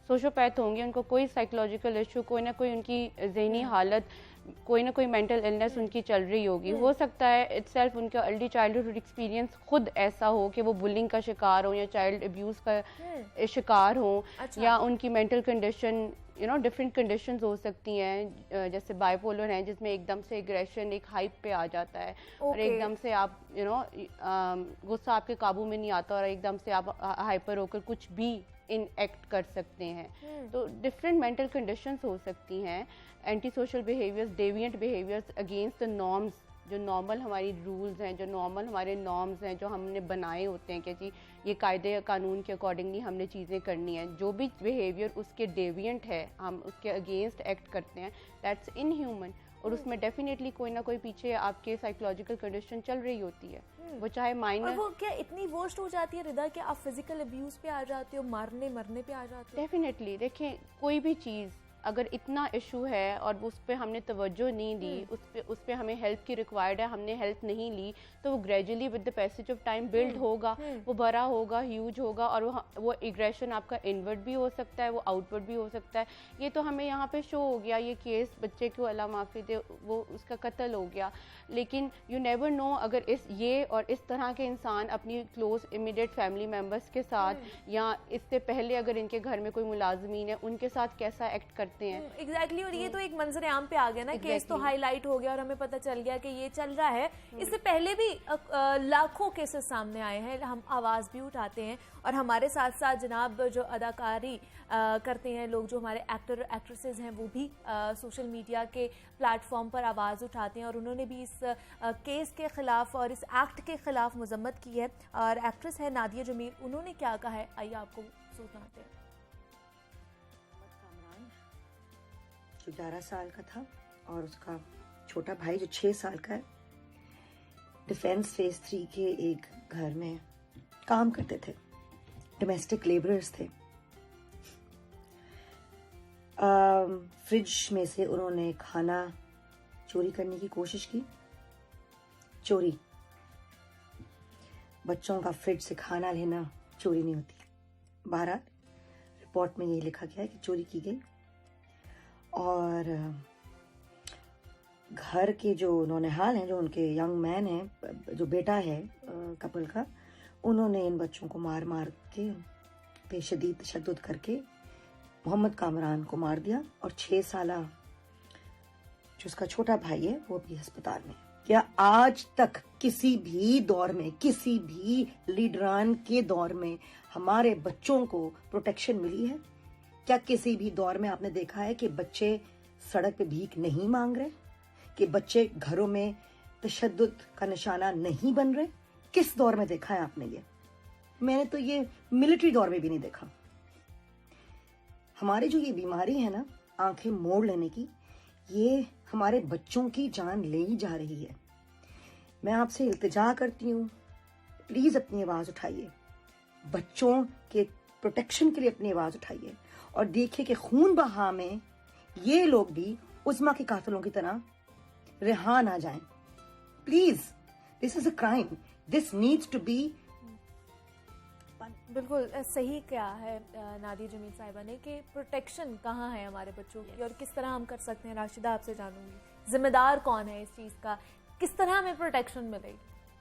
S2: सोशोपैथ होंगे, उनको कोई साइकोलॉजिकल इशू, कोई ना कोई उनकी जहनी हालत, कोई ना कोई मेंटल इलनेस उनकी चल रही होगी। हो सकता है इटसेल्फ उनका अर्ली चाइल्डहुड एक्सपीरियंस खुद ऐसा हो कि वो बुलिंग का शिकार हो या चाइल्ड अब्यूज़ का शिकार हो, या उनकी मेंटल कंडीशन डिफरेंट कंडीशंस हो सकती हैं, जैसे बाइपोलर हैं जिसमें एकदम से एग्रेशन एक हाइप पे आ जाता है और एकदम से आप गुस्सा आपके काबू में नहीं आता और एकदम से आप हाइपर होकर कुछ भी इन एक्ट कर सकते हैं। तो डिफरेंट मेंटल कंडीशंस हो सकती हैं। Anti social behaviours, deviant behaviours against the norms, जो नॉर्मल हमारी रूल्स हैं, जो नॉर्मल हमारे नॉर्म्स हैं जो हमने बनाए होते हैं कि जी ये कायदे कानून के अकॉर्डिंगली हमने चीज़ें करनी हैं, जो भी बिहेवियर उसके डेविएंट है हम उसके अगेंस्ट एक्ट करते हैं, दैट्स इनह्यूमन। और उसमें डेफिनेटली कोई ना कोई पीछे आपके साइकोलॉजिकल कंडीशन चल रही होती है, वो चाहे माइनर।
S1: और वो क्या इतनी वर्स्ट हो जाती है रिदा कि आप फिजिकल अब्यूज पे आ जाते हो, मरने पे आ जाते हो?
S2: डेफिनेटली। देखें, कोई भी चीज़ अगर इतना इशू है और उस पर हमने तवज्जो नहीं दी, उस पे हमें हेल्प की रिक्वायर्ड है, हमने हेल्प नहीं ली, तो वो gradually with the passage of time build होगा, वो बड़ा होगा, ह्यूज होगा, और वो एग्रेशन आपका इनवर्ड भी हो सकता है, वो आउटवर्ड भी हो सकता है। ये तो हमें यहाँ पे शो हो गया, ये केस बच्चे को अल्लाह माफ़ी दे वो उसका कत्ल हो गया, लेकिन यू नेवर नो अगर ये और इस तरह के इंसान अपनी क्लोज इमीडिएट फैमिली मेम्बर्स के साथ या इससे पहले अगर इनके घर में कोई मुलाजमीन है उनके साथ कैसा एक्ट करते हैं।
S1: एग्जैक्टली और ये तो एक मंजर आम पे आ गया ना, केस तो हाईलाइट हो गया और हमें पता चल गया कि ये चल रहा है। इससे पहले भी लाखों केसेस सामने आए हैं, हम आवाज़ भी उठाते हैं और हमारे साथ साथ जनाब जो अदाकारी करते हैं लोग, जो हमारे एक्टर एक्ट्रेसेस हैं, वो भी सोशल मीडिया के प्लेटफॉर्म पर आवाज़ उठाते हैं और उन्होंने भी इस केस के ख़िलाफ़ और इस एक्ट के ख़िलाफ़ मजम्मत की है। और एक्ट्रेस है नादिया जमील, उन्होंने क्या कहा है आइए आपको सुनाते हैं।
S4: 11 साल का था और उसका छोटा भाई जो 6 साल का है, डिफेंस फेज 3 के एक घर में काम करते थे, डोमेस्टिक लेबरर्स थे। फ्रिज में से उन्होंने खाना चोरी करने की कोशिश की। चोरी, बच्चों का फ्रिज से खाना लेना चोरी नहीं होती। बहरहाल रिपोर्ट में ये लिखा गया है कि चोरी की गई और घर के जो नौनिहाल हैं, जो उनके यंग मैन हैं, जो बेटा है कपल का, उन्होंने इन बच्चों को मार मार के बेशदीद तशद्दुद करके मोहम्मद कामरान को मार दिया और 6 साला जो उसका छोटा भाई है वो भी अस्पताल में। क्या आज तक किसी भी दौर में, किसी भी लीडरान के दौर में हमारे बच्चों को प्रोटेक्शन मिली है? क्या किसी भी दौर में आपने देखा है कि बच्चे सड़क पे भीख नहीं मांग रहे, कि बच्चे घरों में तशद्दुद का निशाना नहीं बन रहे? किस दौर में देखा है आपने ये? मैंने तो ये मिलिट्री दौर में भी नहीं देखा। हमारी जो ये बीमारी है ना, आंखें मोड़ लेने की, ये हमारे बच्चों की जान ले ही जा रही है। मैं आपसे इल्तिजा करती हूँ, प्लीज अपनी आवाज उठाइए, बच्चों के प्रोटेक्शन के लिए अपनी आवाज उठाइए और देखिए कि खून बहा में ये लोग भी उस्मा के कातिलों की तरह रिहा ना जाएं। Please, this is a crime, this needs to be.
S1: बिल्कुल सही क्या है नादिया जमील साहिबा ने कि प्रोटेक्शन कहाँ है हमारे बच्चों की और किस तरह हम कर सकते हैं। राशिदा आपसे जानूंगी, जिम्मेदार कौन है इस चीज़ का, किस तरह हमें प्रोटेक्शन मिलेगी?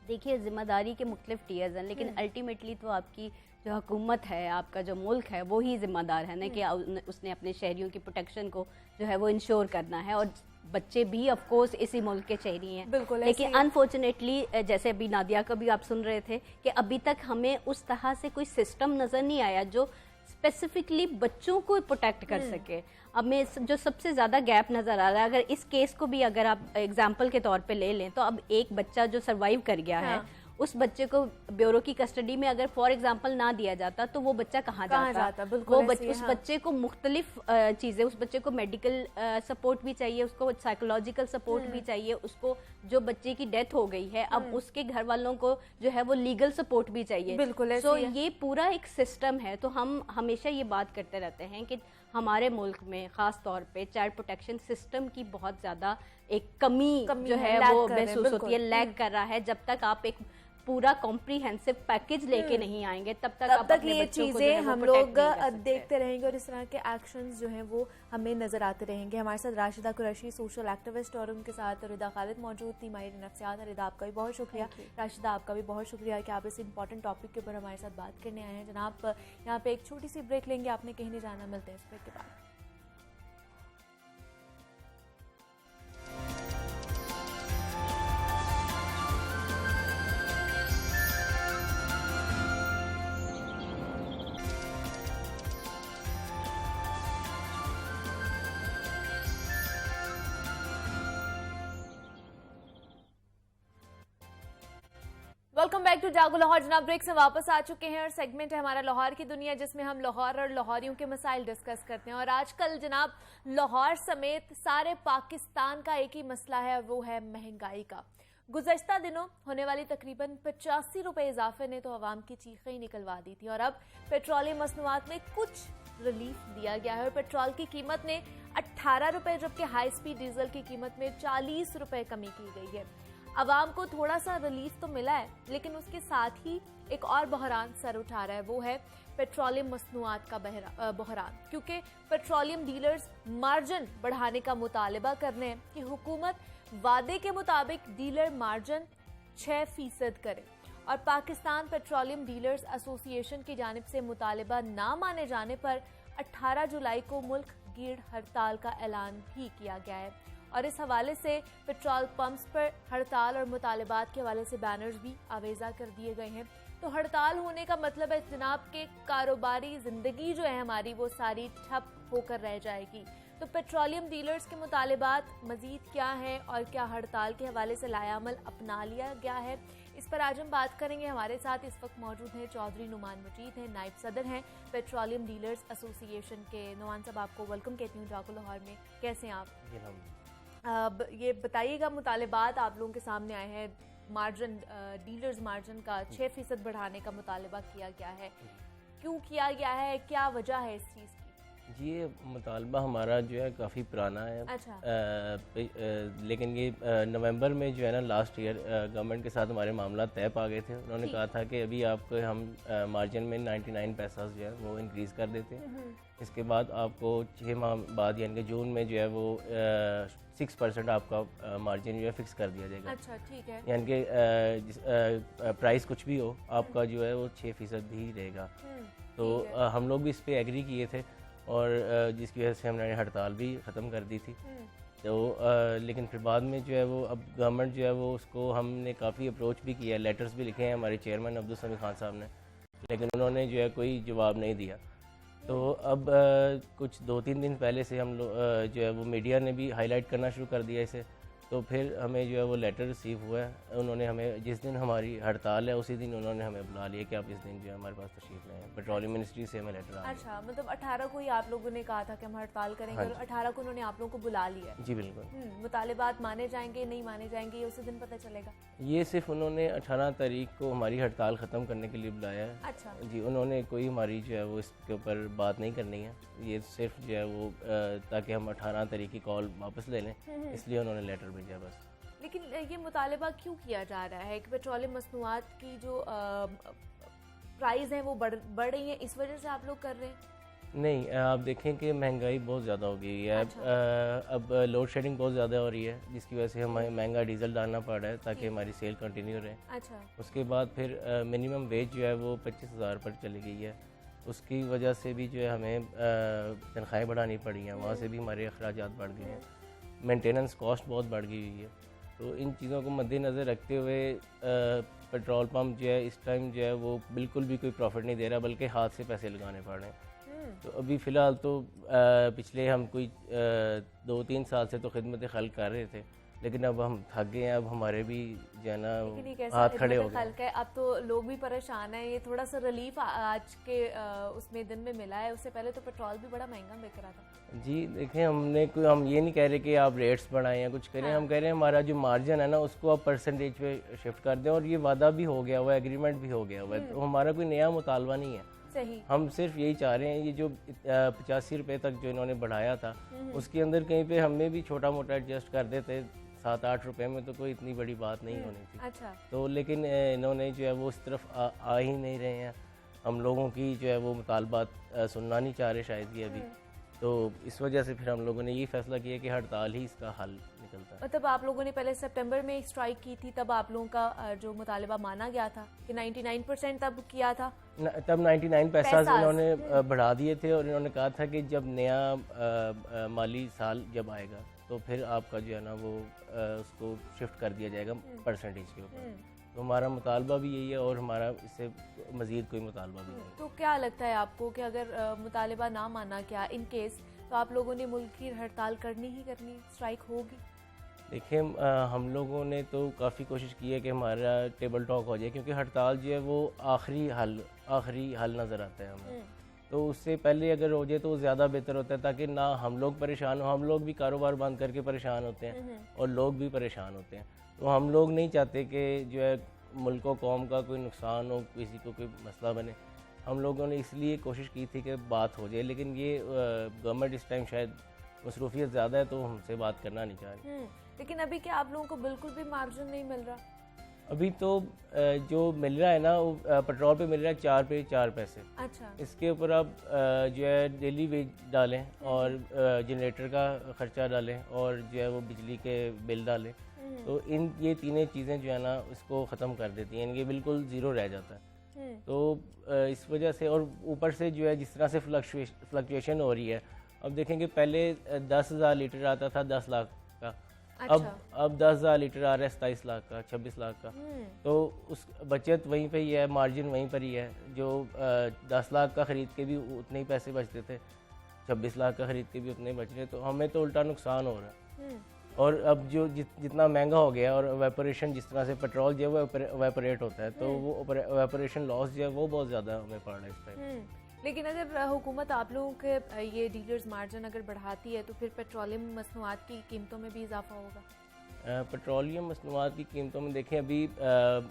S3: देखिए, जिम्मेदारी के मुख्तलिफ टीयर्स हैं, लेकिन अल्टीमेटली तो आपकी जो हुकूमत है, आपका जो मुल्क है, वो ही जिम्मेदार है ना कि उसने अपने शहरियों की प्रोटेक्शन को जो है वो इंश्योर करना है। और बच्चे भी ऑफ कोर्स इसी मुल्क के शहरी हैं,
S1: बिल्कुल।
S3: लेकिन अनफॉर्चुनेटली जैसे अभी नादिया का भी आप सुन रहे थे कि अभी तक हमें उस तरह से कोई सिस्टम नज़र नहीं आया जो स्पेसिफिकली बच्चों को प्रोटेक्ट कर सके। अब में जो सबसे ज़्यादा गैप नज़र आ रहा है, अगर इस केस को भी अगर आप एग्जाम्पल के तौर पे ले लें, तो अब एक बच्चा जो सर्वाइव कर गया है, उस बच्चे को ब्यूरो की कस्टडी में अगर फॉर एग्जांपल ना दिया जाता तो वो बच्चा कहाँ जाता? वो उस बच्चे को मुख्तलिफ चीज़ें, उस बच्चे को मेडिकल सपोर्ट भी चाहिए, उसको साइकोलॉजिकल सपोर्ट भी चाहिए, उसको जो बच्चे की डेथ हो गई है अब उसके घर वालों को जो है वो लीगल सपोर्ट भी चाहिए।
S1: बिल्कुल।
S3: सो ये पूरा एक सिस्टम है। तो हम हमेशा ये बात करते रहते हैं कि हमारे मुल्क में ख़ास तौर पे चाइल्ड प्रोटेक्शन सिस्टम की बहुत ज़्यादा एक कमी जो है वो महसूस होती है, लैग कर रहा है। जब तक आप एक पूरा कॉम्प्रीहेंसिव पैकेज लेके नहीं आएंगे तब तक
S1: ये चीजें हम लोग देखते रहेंगे और इस तरह के एक्शंस जो हैं वो हमें नजर आते रहेंगे। हमारे साथ राशिदा कुरैशी सोशल एक्टिविस्ट और उनके साथ रिदा खालिद मौजूद थी, माहिर नफ्सियात। रिदा आपका भी बहुत शुक्रिया, राशिदा आपका भी बहुत शुक्रिया कि आप इस इंपॉर्टेंट टॉपिक के ऊपर हमारे साथ बात करने आए हैं। जनाब यहाँ पे एक छोटी सी ब्रेक लेंगे, आपने कहीं नहीं जाना, मिलते हैं इस ब्रेक के बाद। वेलकम बैक टू जागो लाहौर। जनाब ब्रेक से वापस आ चुके हैं और सेगमेंट है हमारा लाहौर की दुनिया, जिसमें हम लाहौर और लाहौरियों के मसाइल डिस्कस करते हैं। और आजकल जनाब लाहौर समेत सारे पाकिस्तान का एक ही मसला है, वो है महंगाई का। गुज़श्ता दिनों होने वाली तकरीबन 85 रुपए इजाफे ने तो आवाम की चीखें ही निकलवा दी थी और अब पेट्रोलियम मसनूआत में कुछ रिलीफ दिया गया है और पेट्रोल की कीमत में 18 रुपए जबकि हाई स्पीड डीजल की कीमत में 40 रुपए कमी की गई है। आवाम को थोड़ा सा रिलीफ तो मिला है, लेकिन उसके साथ ही एक और बहरान सर उठा रहा है, वो है पेट्रोलियम मसनूआत का बहरान, क्योंकि पेट्रोलियम डीलर्स मार्जिन बढ़ाने का मुतालबा कर रहे हैं कि हुकूमत वादे के मुताबिक डीलर मार्जिन 6% करे और पाकिस्तान पेट्रोलियम डीलर्स एसोसिएशन की जानिब से मुतालबा ना माने जाने पर 18 जुलाई को मुल्क गीर हड़ताल का ऐलान भी किया गया है और इस हवाले से पेट्रोल पंप्स पर हड़ताल और मुतालबात के हवाले से बैनर्स भी आवेजा कर दिए गए हैं। तो हड़ताल होने का मतलब है जनाब के कारोबारी जिंदगी जो है हमारी वो सारी ठप होकर रह जाएगी। तो पेट्रोलियम डीलर्स के मुतालबात मजीद क्या हैं और क्या हड़ताल के हवाले से लायामल अपना लिया गया है, इस पर आज हम बात करेंगे। हमारे साथ इस वक्त मौजूद हैं चौधरी नुमान मजीद हैं, नायब सदर हैं पेट्रोलियम डीलर्स एसोसिएशन के। नुमान साहब, आपको वेलकम कहती हूँ जाको लाहौर में, कैसे हैं आप? अब ये बताइएगा, मुतालबात आप लोगों के सामने आए हैं, मार्जिन डीलर्स मार्जिन का 6% बढ़ाने का मुतालबा किया गया है, क्यों किया गया है, क्या वजह है इस चीज़ की?
S5: जी, ये मुतालबा हमारा जो है काफ़ी पुराना है।
S1: अच्छा।
S5: लेकिन ये नवंबर में जो है ना लास्ट ईयर गवर्नमेंट के साथ हमारे मामला तय पा गए थे। उन्होंने कहा था कि अभी आपको हम मार्जिन में 99 पैसा जो है वो इंक्रीज़ कर देते हैं। इसके बाद आपको 6 माह बाद यानी कि जून में जो है वो 6% आपका मार्जिन जो है फिक्स कर दिया जाएगा।
S1: अच्छा, ठीक है।
S5: यानी कि प्राइस कुछ भी हो आपका जो है वो 6% ही रहेगा। तो हम लोग भी इस पर एग्री किए थे और जिसकी वजह से हमने हड़ताल भी ख़त्म कर दी थी। तो लेकिन फिर बाद में जो है वो अब गवर्नमेंट जो है वो उसको हमने काफ़ी अप्रोच भी किया, लेटर्स भी लिखे हैं हमारे चेयरमैन अब्दुल समीद खान साहब ने, लेकिन उन्होंने जो है कोई जवाब नहीं दिया। तो अब कुछ 2-3 दिन पहले से हम लोग जो है वो मीडिया ने भी हाईलाइट करना शुरू कर दिया इसे। तो फिर हमें जो है वो लेटर रिसीव हुआ है। उन्होंने हमें जिस दिन हमारी हड़ताल है उसी दिन उन्होंने हमें बुला लिया कि आप इस दिन जो है हमारे पास तशरीफ लाएं। पेट्रोलियम मिनिस्ट्री से हमें लेटर आ गया।
S1: अच्छा, मतलब 18 को ही आप लोगों ने कहा था कि हम हड़ताल करेंगे और 18 को उन्होंने आप लोगों को बुला लिया है।
S5: जी बिल्कुल।
S1: मुतालबात माने जाएंगे नहीं माने जाएंगे ये उसी दिन पता चलेगा?
S5: ये सिर्फ उन्होंने 18 तारीख को हमारी हड़ताल ख़त्म करने के लिए बुलाया है।
S1: अच्छा
S5: जी, उन्होंने कोई हमारी जो है वो इसके ऊपर बात नहीं करनी है। ये सिर्फ जो है वो ताकि हम 18 तारीख की कॉल वापस ले लें, इसलिए उन्होंने लेटर भेजा बस।
S1: लेकिन ये मुतालबा क्यों किया जा रहा है कि पेट्रोलियम मसनूआत की जो प्राइस है वो बढ़ रही है, इस वजह से आप लोग कर रहे हैं?
S5: नहीं, आप देखें कि महंगाई बहुत ज़्यादा हो गई है।
S1: अच्छा।
S5: अब लोड शेडिंग बहुत ज़्यादा हो रही है जिसकी वजह से हमें महंगा डीजल डालना पड़ रहा है ताकि हमारी सेल कंटिन्यू रहे।
S1: अच्छा।
S5: उसके बाद फिर मिनिमम वेज जो है वो 25,000 पर चली गई है। उसकी वजह से भी जो है हमें तनख्वाहें बढ़ानी पड़ी हैं, वहाँ से भी हमारे अखराजात बढ़ गए हैं। मेंटेनेंस कॉस्ट बहुत बढ़ गई हुई है। तो इन चीज़ों को मद्देनज़र रखते हुए पेट्रोल पंप जो है इस टाइम जो है वो बिल्कुल भी कोई प्रॉफिट नहीं दे रहा, बल्कि हाथ से पैसे लगाने पड़ रहे हैं। तो अभी फ़िलहाल तो पिछले हम कोई 2-3 साल से तो खिदमत खल्क कर रहे थे, लेकिन अब हम थक गए हैं। अब हमारे भी जो है ना हाथ खड़े हो गए।
S1: अब तो लोग भी परेशान हैं। ये थोड़ा सा रिलीफ आज के उसमें दिन में मिला है, उससे पहले तो पेट्रोल भी बड़ा महंगा बिक रहा था।
S5: जी देखें, हम ये नहीं कह रहे कि आप रेट्स बढ़ाएं या कुछ करें। हम कह रहे हैं हमारा जो मार्जिन है ना उसको आप परसेंटेज पे शिफ्ट कर दें, और ये वादा भी हो गया हुआ है, एग्रीमेंट भी हो गया हुआ है। तो हमारा कोई नया मुतालबा नहीं है।
S1: सही।
S5: हम सिर्फ यही चाह रहे हैं, ये जो 85 रुपये तक जो इन्होंने बढ़ाया था उसके अंदर कहीं पे हमें भी छोटा मोटा एडजस्ट कर देते। 7-8 रुपये में तो कोई इतनी बड़ी बात नहीं होनी थी।
S1: अच्छा।
S5: तो लेकिन इन्होंने जो है वो उस तरफ आ ही नहीं रहे हैं। हम लोगों की जो है वो मुतालबात सुनना नहीं चाह रहे शायद ये अभी। तो इस वजह से फिर हम लोगों ने ये फैसला किया कि हड़ताल ही इसका हल निकलता है।
S1: मतलब आप लोगों ने पहले सितंबर में स्ट्राइक की थी, तब आप लोगों का जो मुतालबा माना गया था कि 99% तब किया था?
S5: तब 99 पैसा इन्होंने बढ़ा दिए थे और इन्होंने कहा था कि जब नया माली साल जब आएगा तो फिर आपका जो है ना वो उसको शिफ्ट कर दिया जाएगा परसेंटेज के ऊपर। तो हमारा मुतालबा भी यही है और हमारा इससे मज़ीद कोई मुतालबा भी नहीं।
S1: तो क्या लगता है आपको कि अगर मुतालबा ना माना गया इन केस, तो आप लोगों ने मुल्क की हड़ताल करनी ही करनी, स्ट्राइक होगी?
S5: देखिए, हम लोगों ने तो काफ़ी कोशिश की है कि हमारा टेबल टॉक हो जाए, क्योंकि हड़ताल जो है वो आखिरी हल नज़र आता है हमें। तो उससे पहले अगर हो जाए तो ज़्यादा बेहतर होता है, ताकि ना हम लोग परेशान हो। हम लोग भी कारोबार बंद करके परेशान होते हैं और लोग भी परेशान होते हैं। तो हम लोग नहीं चाहते कि जो है मुल्क व कौम का कोई नुकसान हो, किसी को कोई मसला बने। हम लोगों ने इसलिए कोशिश की थी कि बात हो जाए, लेकिन ये गवर्नमेंट इस टाइम शायद मसरूफियत ज़्यादा है तो हमसे बात करना नहीं चाह रही।
S1: लेकिन अभी क्या आप लोगों को बिल्कुल भी मार्जिन नहीं मिल रहा?
S5: अभी तो जो मिल रहा है ना वो पेट्रोल पे मिल रहा है 4 पे 4 पैसे।
S1: अच्छा।
S5: इसके ऊपर आप जो है डेली वेज डालें और जनरेटर का ख़र्चा डालें और जो है वो बिजली के बिल डालें, तो ये तीनों चीज़ें जो है ना इसको ख़त्म कर देती हैं, ये बिल्कुल ज़ीरो रह जाता है। तो इस वजह से और ऊपर से जो है जिस तरह से फ्लक्चुएशन हो रही है, अब देखेंगे पहले 10,000 लीटर आता था 10 लाख का, अब 10,000 लीटर आ रहा है 27 लाख का, 26 लाख का। तो उस बचत वहीं पे ही है, मार्जिन वहीं पर ही है। जो 10 लाख का ख़रीद के भी उतने ही पैसे बचते थे, 26 लाख का ख़रीद के भी उतने बच रहे, तो हमें तो उल्टा नुकसान हो रहा है। और अब जो जितना महंगा हो गया और वेपोरेशन जिस तरह से पेट्रोल जो है वो वेपोरेट होता है, तो वो वेपोरेशन लॉस जो है वो बहुत ज़्यादा हमें पड़ रहा है इस टाइम।
S1: लेकिन अगर हुकूमत आप लोगों के ये डीलर्स मार्जिन अगर बढ़ाती है तो फिर पेट्रोलियम मसनूआत की कीमतों में भी इजाफा होगा?
S5: पेट्रोलियम मसनूआत की कीमतों में देखें अभी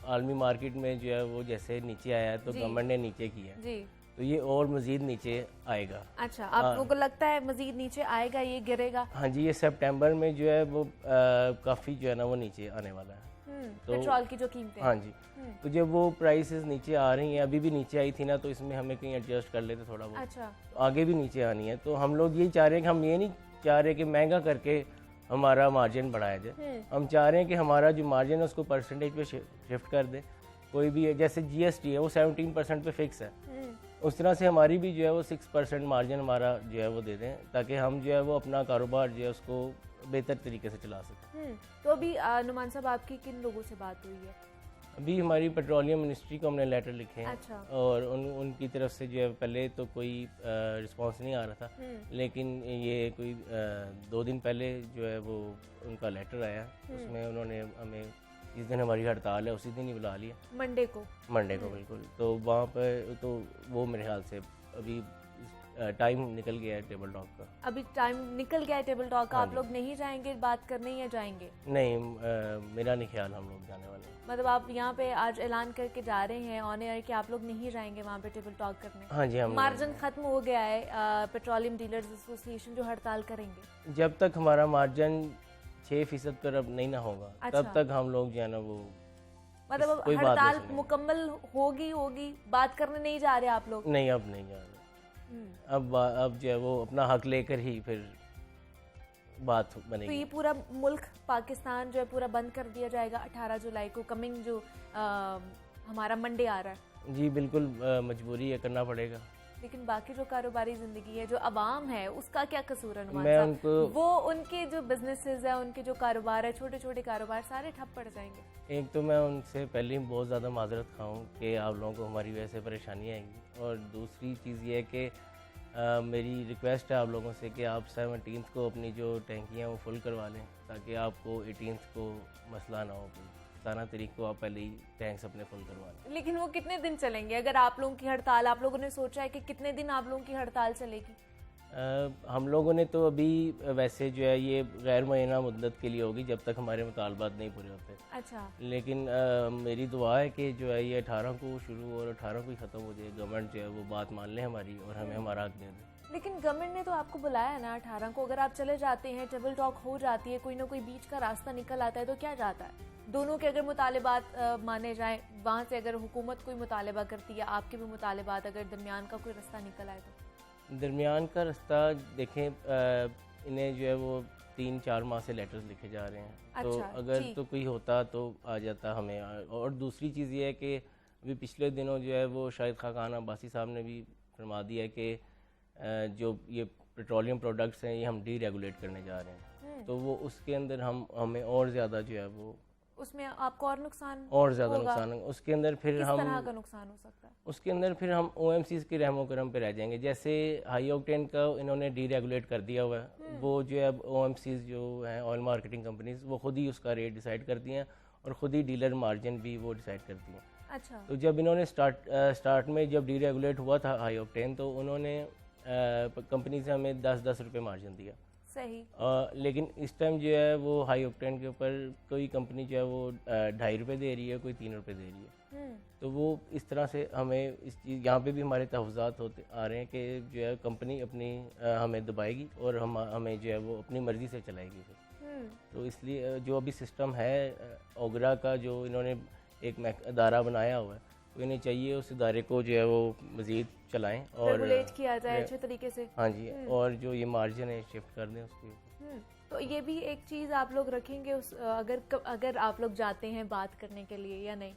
S5: आलमी मार्केट में जो है वो जैसे नीचे आया है तो गवर्नमेंट ने नीचे किया है,
S1: जी,
S5: तो ये और मज़ीद नीचे आएगा।
S1: अच्छा, आप लोगों को लगता है मज़ीद नीचे आएगा, ये गिरेगा?
S5: हाँ जी, ये सितंबर में जो है वो काफ़ी जो है ना वो नीचे आने वाला है।
S1: तो पेट्रोल की जो कीमतें,
S5: हाँ जी, तो जब वो प्राइसेस नीचे आ रही हैं, अभी भी नीचे आई थी ना, तो इसमें हमें कहीं एडजस्ट कर लेते थोड़ा बहुत।
S1: अच्छा,
S5: तो आगे भी नीचे आनी है, तो हम लोग यही चाह रहे हैं कि हम ये नहीं चाह रहे कि महंगा करके हमारा मार्जिन बढ़ाया जाए, हम चाह रहे हैं कि हमारा जो मार्जिन है उसको परसेंटेज पे शिफ्ट कर दे। कोई भी जैसे GST है वो 17% पे फिक्स है, उस तरह से हमारी भी जो है वो 6% मार्जिन हमारा जो है वो दे दें, ताकि हम जो है वो अपना कारोबार जो है उसको बेहतर तरीके से चला सकें।
S1: तो अभी नुमान साहब आपकी किन लोगों से बात हुई है?
S5: अभी हमारी पेट्रोलियम मिनिस्ट्री को हमने लेटर लिखे हैं।
S1: अच्छा।
S5: और उनकी तरफ से जो है पहले तो कोई रिस्पांस नहीं आ रहा था, लेकिन ये कोई 2 दिन पहले जो है वो उनका लेटर आया, उसमें उन्होंने हमें जिस दिन हमारी हड़ताल है उसी दिन ही बुला लिया, मंडे को बिल्कुल। तो वहाँ पर तो वो मेरे ख्याल से अभी टाइम निकल गया है टेबल टॉक का।
S1: अभी टाइम निकल गया है टेबल टॉक का, आप लोग नहीं जाएंगे बात करने या जाएंगे?
S5: नहीं, मेरा नहीं ख्याल हम लोग जाने वाले हैं।
S1: मतलब आप यहाँ पे आज ऐलान करके जा रहे हैं ऑन एयर कि आप लोग नहीं जाएंगे वहाँ पे टेबल टॉक करने?
S5: हाँ जी, हम
S1: मार्जिन खत्म हो गया है, पेट्रोलियम डीलर्स एसोसिएशन जो हड़ताल करेंगे।
S5: जब तक हमारा मार्जिन 6% पर अब नहीं ना होगा,
S1: अच्छा।
S5: तब तक हम लोग जो है ना वो
S1: मतलब
S5: कोई बात
S1: हड़ताल
S5: नहीं
S1: मुकम्मल होगी, बात करने नहीं जा रहे आप लोग?
S5: नहीं, अब नहीं जा रहे। अब जो है वो अपना हक लेकर ही फिर बात बनेगी।
S1: तो ये पूरा मुल्क पाकिस्तान जो है पूरा बंद कर दिया जाएगा 18 जुलाई को, कमिंग जो हमारा मंडे आ रहा है?
S5: जी बिल्कुल, मजबूरी है, करना पड़ेगा।
S1: लेकिन बाकी जो कारोबारी जिंदगी है, जो अवाम है, उसका क्या कसूर है नुमान
S5: मैं
S1: साहब?
S5: उनको
S1: वो उनके जो बिजनेसेस है, उनके जो कारोबार है, छोटे छोटे कारोबार सारे ठप पड़ जाएंगे।
S5: एक तो मैं उनसे पहले ही बहुत ज़्यादा माजरत खाऊँ कि आप लोगों को हमारी वजह से परेशानी आएगी, और दूसरी चीज़ ये है कि मेरी रिक्वेस्ट है आप लोगों से कि आप 17 को अपनी जो टैंकियाँ वो फुल करवा लें, ताकि आपको 18 को मसला ना हो। 17 तारीख को आप पहले ही टैंक्स अपने फुल करवा लें।
S1: लेकिन वो कितने दिन चलेंगे अगर आप लोगों की हड़ताल, आप लोगों ने सोचा है कि कितने दिन आप लोगों की हड़ताल चलेगी?
S5: हम लोगों ने तो अभी वैसे जो है ये गैर मुअय्यना मुद्दत के लिए होगी, जब तक हमारे मुतालबात नहीं पूरे होते।
S1: अच्छा।
S5: लेकिन मेरी दुआ है कि जो है ये 18 को शुरू और 18 को ही ख़त्म हो जाए, गवर्नमेंट जो है वो बात मान ले हमारी और हमें हमारा हक दे दे।
S1: लेकिन गवर्नमेंट ने तो आपको बुलाया है ना 18 को, अगर आप चले जाते हैं, टेबल टॉक हो जाती है, कोई ना कोई बीच का रास्ता निकल आता है, तो क्या जाता है? दोनों के अगर मुतालिबात माने जाएं, वहाँ से अगर हुकूमत कोई मुतालिबा करती है, आपके भी मुतालिबात, अगर दरमियान का कोई रास्ता निकल आए तो?
S5: दरमियान का रास्ता देखें, इन्हें जो है वो 3-4 माह से लेटर्स लिखे जा रहे हैं।
S1: अच्छा,
S5: तो अगर तो कोई होता तो आ जाता हमें। और दूसरी चीज़ ये है कि अभी पिछले दिनों जो है वो शाहिद खान अब्बासी साहब ने भी फरमा दिया है कि जो ये पेट्रोलियम प्रोडक्ट्स हैं ये हम डीरेगुलेट करने जा रहे हैं, तो वो उसके अंदर हमें और ज़्यादा जो है वो
S1: उसमें आपको और नुकसान
S5: और ज़्यादा नुकसान है। उसके अंदर फिर
S1: किस
S5: हम
S1: तरह का नुकसान हो सकता है?
S5: उसके अंदर फिर हम OMCs के रहमो करम पे रह जाएंगे। जैसे हाई ऑक्टेन का इन्होंने डीरेगुलेट कर दिया हुआ है, वो जो है OMCs जो हैं ऑयल मार्केटिंग कंपनीज, वो खुद ही उसका रेट डिसाइड करती हैं और ख़ुद ही डीलर मार्जिन भी वो डिसाइड करती हैं।
S1: अच्छा।
S5: तो जब इन्होंने स्टार्ट में जब डीरेगुलेट हुआ था हाई ऑक्टेन, तो उन्होंने कंपनी से हमें 10-10 रुपये मार्जिन दिया।
S1: सही।
S5: लेकिन इस टाइम जो है वो हाई ऑक्टेन के ऊपर कोई कंपनी जो है वो 2.5 रुपये दे रही है, कोई 3 रुपये दे रही है। तो वो इस तरह से हमें इस चीज़ यहाँ पे भी हमारे तहफ़्फ़ुज़ात होते आ रहे हैं कि जो है कंपनी अपनी हमें दबाएगी और हमें जो है वो अपनी मर्ज़ी से चलाएगी फिर। तो इसलिए जो अभी सिस्टम है ओगरा का, जो इन्होंने एक अदारा बनाया हुआ है, तो इन्हें चाहिए उस इदारे को जो है वो मज़ीद चलाएं और
S1: रेगुलेट किया जाए अच्छे तरीके से।
S5: हाँ जी, और जो ये मार्जिन है शिफ्ट कर दें उसके ऊपर।
S1: तो ये भी एक चीज़ आप लोग रखेंगे उस अगर आप लोग जाते हैं बात करने के लिए या नहीं,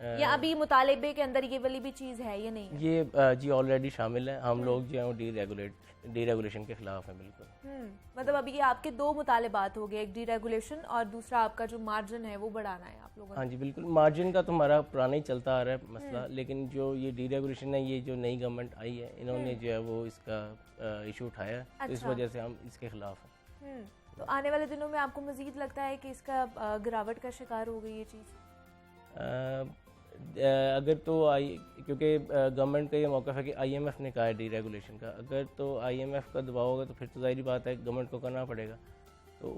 S1: या अभी मुतालिबे के अंदर ये वाली भी चीज़ है या नहीं?
S5: ये जी ऑलरेडी शामिल है। हम लोग जो है वो डीरेगुलेशन के खिलाफ है बिल्कुल।
S1: मतलब अभी ये आपके दो मुतालिबात हो गए, एक डीरेगुलेशन और दूसरा आपका जो मार्जिन है वो बढ़ाना है आप लोगों
S5: हाँ जी बिल्कुल। मार्जिन का तो हमारा पुराना ही चलता आ रहा है मसला, लेकिन जो ये डीरेगुलेशन है, ये जो नई गवर्नमेंट आई है, इन्होंने जो है वो इसका इशू उठाया है। तो इस वजह से हम इसके खिलाफ हैं।
S1: तो आने वाले दिनों में आपको मजीद लगता है कि इसका गिरावट का शिकार हो गई ये चीज़?
S5: अगर तो क्योंकि गवर्नमेंट का ये मौक़िफ़ है कि IMF ने कहा है डीरेगुलेशन का, अगर तो IMF का दबाव होगा तो फिर तो ज़ाहिर बात है गवर्नमेंट को करना पड़ेगा। तो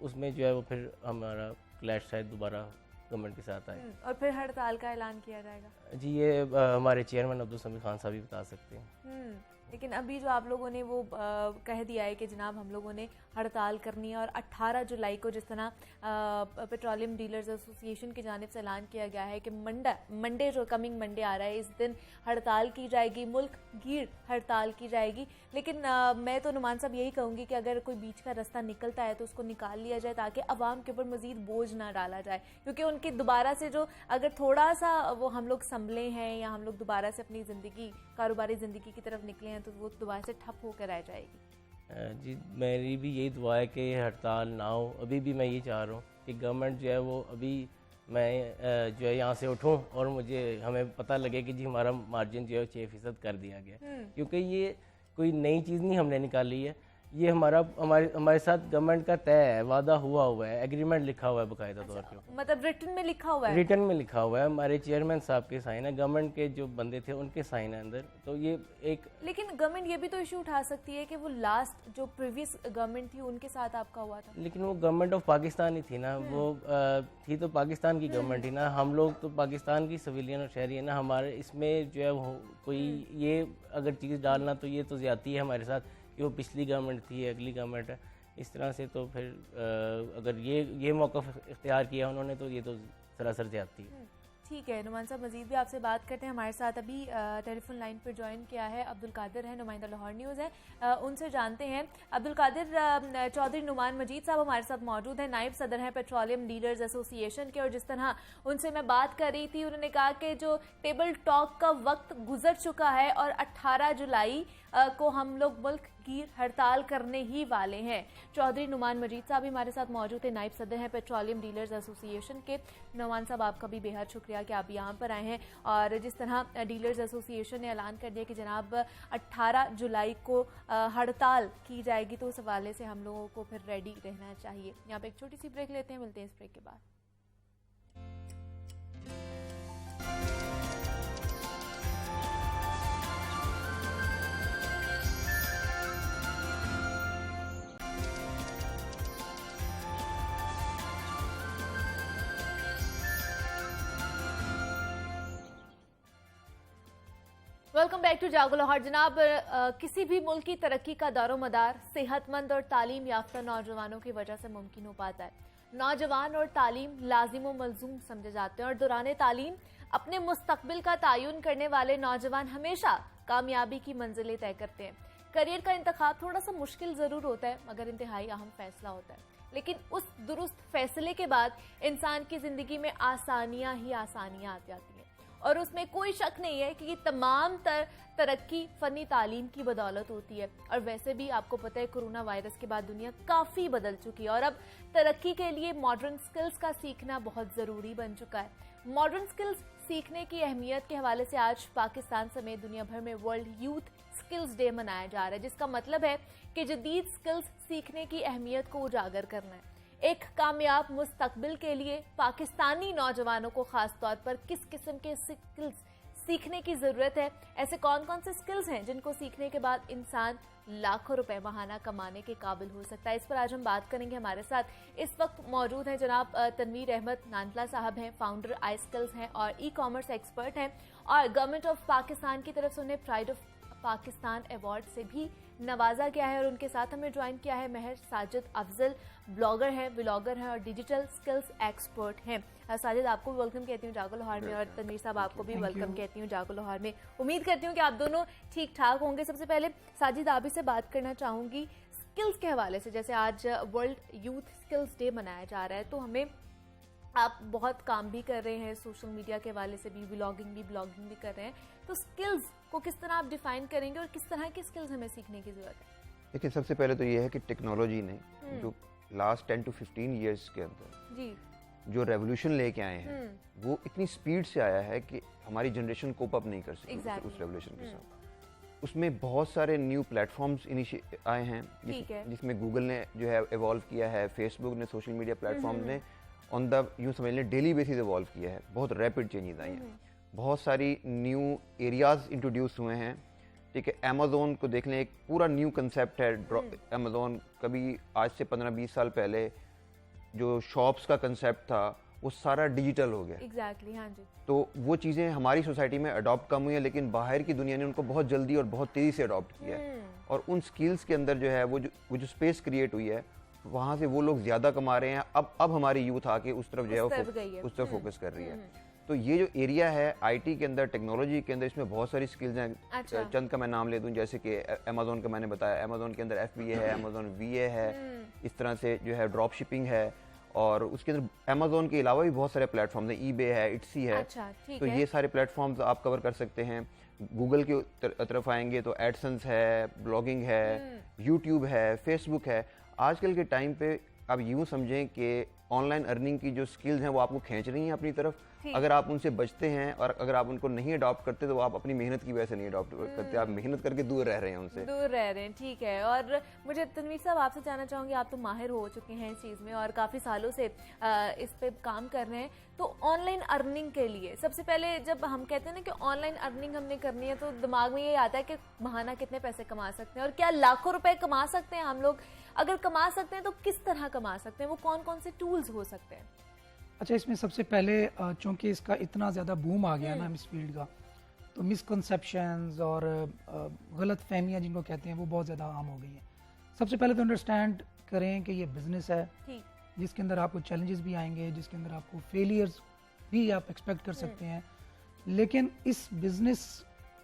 S5: उसमें जो है वो फिर हमारा क्लैश शायद दोबारा गवर्नमेंट के साथ आए
S1: और फिर हड़ताल का ऐलान किया जाएगा।
S5: जी ये हमारे चेयरमैन अब्दुल समीद खान साहब ही बता सकते हैं।
S1: लेकिन अभी जो आप लोगों ने वो कह दिया है कि जनाब हम लोगों ने हड़ताल करनी है, और 18 जुलाई को जिस तरह पेट्रोलियम डीलर्स एसोसिएशन की जानिब से ऐलान किया गया है कि मंडे जो कमिंग मंडे आ रहा है, इस दिन हड़ताल की जाएगी, मुल्क गीर हड़ताल की जाएगी। लेकिन मैं तो नुमान साहब यही कहूँगी कि अगर कोई बीच का रास्ता निकलता है तो उसको निकाल लिया जाए, ताकि अवाम के ऊपर मज़ीद बोझ ना डाला जाए, क्योंकि उनकी दोबारा से जो अगर थोड़ा सा वो हम लोग संभले हैं या हम लोग दोबारा से अपनी ज़िंदगी, कारोबारी ज़िंदगी की तरफ निकले हैं, तो वो दोबारा से ठप होकर रह जाएगी।
S5: जी मेरी भी यही दुआ है कि हड़ताल ना हो। अभी भी मैं ये चाह रहा हूँ कि गवर्नमेंट जो है वो अभी मैं जो है यहाँ से उठूँ और हमें पता लगे कि जी हमारा मार्जिन जो है 6% कर दिया गया, क्योंकि ये कोई नई चीज़ नहीं हमने निकाली है। ये हमारे साथ गवर्नमेंट का तय है, वादा हुआ है, एग्रीमेंट लिखा हुआ है बाकायदा तौर पे।
S1: मतलब रिटन में लिखा हुआ है?
S5: रिटन में लिखा हुआ है, हमारे चेयरमैन साहब के साइन है, गवर्नमेंट के जो बंदे थे उनके साइन है अंदर। तो ये एक,
S1: लेकिन गवर्नमेंट ये भी तो इशू उठा सकती है कि वो लास्ट जो प्रीवियस गवर्नमेंट थी उनके साथ आपका हुआ था।
S5: लेकिन वो गवर्नमेंट ऑफ पाकिस्तान ही थी ना, वो थी तो पाकिस्तान की गवर्नमेंट ही ना। हम लोग तो पाकिस्तान की सिविलियन और शहरी है ना। हमारे इसमें जो है कोई ये अगर चीज़ डालना तो ये तो ज़्यादती है हमारे साथ कि वो पिछली गवर्नमेंट थी, अगली गवर्नमेंट है, इस तरह से। तो फिर अगर ये मौक़िफ़ इख्तियार किया उन्होंने तो ये तो सरासर ज़्यादती है।
S1: ठीक है नुमान साहब, मजीद भी आपसे बात करते हैं। हमारे साथ अभी टेलीफोन लाइन पर ज्वाइन किया है अब्दुल कादिर है, नुमाइंदा लाहौर न्यूज़ है, उनसे जानते हैं। अब्दुल कादिर, चौधरी नुमान मजीद साहब हमारे साथ मौजूद हैं, नायब सदर हैं पेट्रोलियम डीलर्स एसोसिएशन के। और जिस तरह उनसे मैं बात कर रही थी, उन्होंने कहा कि जो टेबल टॉक का वक्त गुजर चुका है और 18 जुलाई को हम लोग मुल्क गिर हड़ताल करने ही वाले हैं। चौधरी नुमान मजीद साहब भी हमारे साथ मौजूद है, नायब सदर हैं पेट्रोलियम डीलर्स एसोसिएशन के। नुमान साहब आपका भी बेहद शुक्रिया कि आप यहाँ पर आए हैं। और जिस तरह डीलर्स एसोसिएशन ने ऐलान कर दिया कि जनाब 18 जुलाई को हड़ताल की जाएगी, तो उस हवाले से हम लोगों को फिर रेडी रहना चाहिए। यहाँ पे एक छोटी सी ब्रेक लेते हैं, मिलते हैं इस ब्रेक के बाद। वेलकम बैक टू जागो लाहौर। जनाब, किसी भी मुल्क की तरक्की का दारोमदार सेहतमंद और तालीम याफ्ता नौजवानों की वजह से मुमकिन हो पाता है। नौजवान और तालीम लाजिम व मलजूम समझे जाते हैं और दौरान तालीम अपने मुस्तकबिल का तयन करने वाले नौजवान हमेशा कामयाबी की मंजिलें तय करते हैं। करियर का इंतखाब थोड़ा सा मुश्किल ज़रूर होता है, मगर इंतहाई अहम फैसला होता है। लेकिन उस दुरुस्त फैसले के बाद इंसान की ज़िंदगी में आसानियाँ ही आसानियाँ आती हैं, और उसमें कोई शक नहीं है कि ये तमाम तरक्की फ़नी तालीम की बदौलत होती है। और वैसे भी आपको पता है कोरोना वायरस के बाद दुनिया काफ़ी बदल चुकी है और अब तरक्की के लिए मॉडर्न स्किल्स का सीखना बहुत ज़रूरी बन चुका है। मॉडर्न स्किल्स सीखने की अहमियत के हवाले से आज पाकिस्तान समेत दुनिया भर में वर्ल्ड यूथ स्किल्स डे मनाया जा रहा है, जिसका मतलब है कि जदीद स्किल्स सीखने की अहमियत को उजागर करना है। एक कामयाब मुस्तकबिल के लिए पाकिस्तानी नौजवानों को खास तौर पर किस किस्म के स्किल्स सीखने की ज़रूरत है? ऐसे कौन कौन से स्किल्स हैं जिनको सीखने के बाद इंसान लाखों रुपए माहाना कमाने के काबिल हो सकता है। इस पर आज हम बात करेंगे। हमारे साथ इस वक्त मौजूद हैं जनाब तनवीर अहमद नांदला साहब हैं, फाउंडर आई स्किल्स हैं और ई कॉमर्स एक्सपर्ट हैं, और गवर्नमेंट ऑफ पाकिस्तान की तरफ से उन्हें प्राइड ऑफ पाकिस्तान अवार्ड से भी नवाजा गया है। और उनके साथ हमें ज्वाइन किया है महर साजिद अफजल, ब्लॉगर हैं, व्लॉगर हैं और डिजिटल स्किल्स एक्सपर्ट हैं। साजिद, आपको भी वेलकम कहती हूँ जागो लाहौर में, और तनवीर साहब आपको भी वेलकम कहती हूँ जागो लाहौर में। उम्मीद करती हूँ कि आप दोनों ठीक ठाक होंगे। सबसे पहले साजिद, आप ही से बात करना चाहूँगी स्किल्स के हवाले से। जैसे आज वर्ल्ड यूथ स्किल्स डे मनाया जा रहा है, तो हमें आप बहुत काम भी कर रहे हैं सोशल मीडिया के हवाले से भी, ब्लॉगिंग भी कर रहे हैं, तो स्किल्स को किस तरह आप डिफाइन करेंगे और किस तरह की स्किल्स हमें सीखने की जरूरत है?
S6: देखिए, सबसे पहले तो ये है कि टेक्नोलॉजी ने जो लास्ट 10 to 15 ईयर्स के अंदर
S1: जी
S6: जो रेवोल्यूशन लेके आए हैं वो इतनी स्पीड से आया है कि हमारी जनरेशन कोप अप नहीं कर सकी उस रेवोल्यूशन के साथ। उसमें बहुत सारे न्यू प्लेटफॉर्म्स आए हैं जिसमें गूगल ने जो है इवॉल्व किया है, फेसबुक ने, सोशल मीडिया प्लेटफॉर्म ने ऑन द यूँ समझ लें डेली बेसिस इवॉल्व किया है। बहुत रैपिड चेंजेस आई हैं, बहुत सारी न्यू एरियाज इंट्रोड्यूस हुए हैं। ठीक है, अमेज़ोन को देख लें, एक पूरा न्यू कंसेप्ट है अमेज़ोन। कभी आज से 15-20 साल पहले जो शॉप्स का कंसेप्ट था वो सारा डिजिटल हो गया।
S1: एग्जैक्टली, हाँ जी।
S6: तो वो चीज़ें हमारी सोसाइटी में अडॉप्ट कम हुई है, लेकिन बाहर की दुनिया ने उनको बहुत जल्दी और बहुत तेज़ी से अडॉप्ट किया है। और उन स्किल्स के अंदर जो है वो जो स्पेस क्रिएट हुई है, वहाँ से वो लोग ज़्यादा कमा रहे हैं। अब हमारी यूथ आके उस तरफ जो है उस तरफ फोकस कर रही है। तो ये जो एरिया है आईटी के अंदर, टेक्नोलॉजी के अंदर, इसमें बहुत सारी स्किल्स हैं।
S1: अच्छा।
S6: चंद का मैं नाम ले दूं, जैसे कि अमेज़ोन का मैंने बताया, अमेज़ोन के अंदर FBA है, अमेज़ोन VA है, इस तरह से जो है ड्रॉप शिपिंग है, और उसके अंदर अमेज़ोन के अलावा भी बहुत सारे प्लेटफॉर्म हैं, eBay है, Etsy है।
S1: अच्छा,
S6: तो ये सारे प्लेटफॉर्म्स आप कवर कर सकते हैं। गूगल की तरफ आएंगे तो एडसेंस है, ब्लॉगिंग है, यूट्यूब है, फेसबुक है। आजकल के टाइम पे आप यूँ समझें कि ऑनलाइन अर्निंग की जो स्किल्स हैं वो आपको खींच रही हैं अपनी तरफ। अगर आप उनसे बचते हैं और अगर आप उनको नहीं अडॉप्ट करते तो आप अपनी मेहनत की वजह से नहीं अडॉप्ट करते, आप मेहनत करके दूर रह रहे हैं उनसे,
S1: दूर रह रहे हैं। ठीक है, और मुझे तनवीर साहब आपसे जानना चाहूँगी, आप तो माहिर हो चुके हैं इस चीज़ में और काफ़ी सालों से इस पे काम कर रहे हैं, तो ऑनलाइन अर्निंग के लिए सबसे पहले जब हम कहते हैं ना कि ऑनलाइन अर्निंग हमने करनी है, तो दिमाग में ये आता है कि माहाना कितने पैसे कमा सकते हैं और क्या लाखों रुपए कमा सकते हैं हम लोग? अगर कमा सकते हैं तो किस तरह कमा सकते हैं, वो कौन कौन से टूल्स हो सकते हैं?
S7: अच्छा, इसमें सबसे पहले चूँकि इसका इतना ज़्यादा बूम आ गया ना इस फील्ड का, तो मिसकंसेप्शंस और गलत फहमियाँ जिनको कहते हैं वो बहुत ज़्यादा आम हो गई हैं। सबसे पहले तो अंडरस्टैंड करें कि ये बिज़नेस है जिसके अंदर आपको चैलेंजेस भी आएंगे, जिसके अंदर आपको फेलियर्स भी आप एक्सपेक्ट कर सकते हैं, लेकिन इस बिज़नेस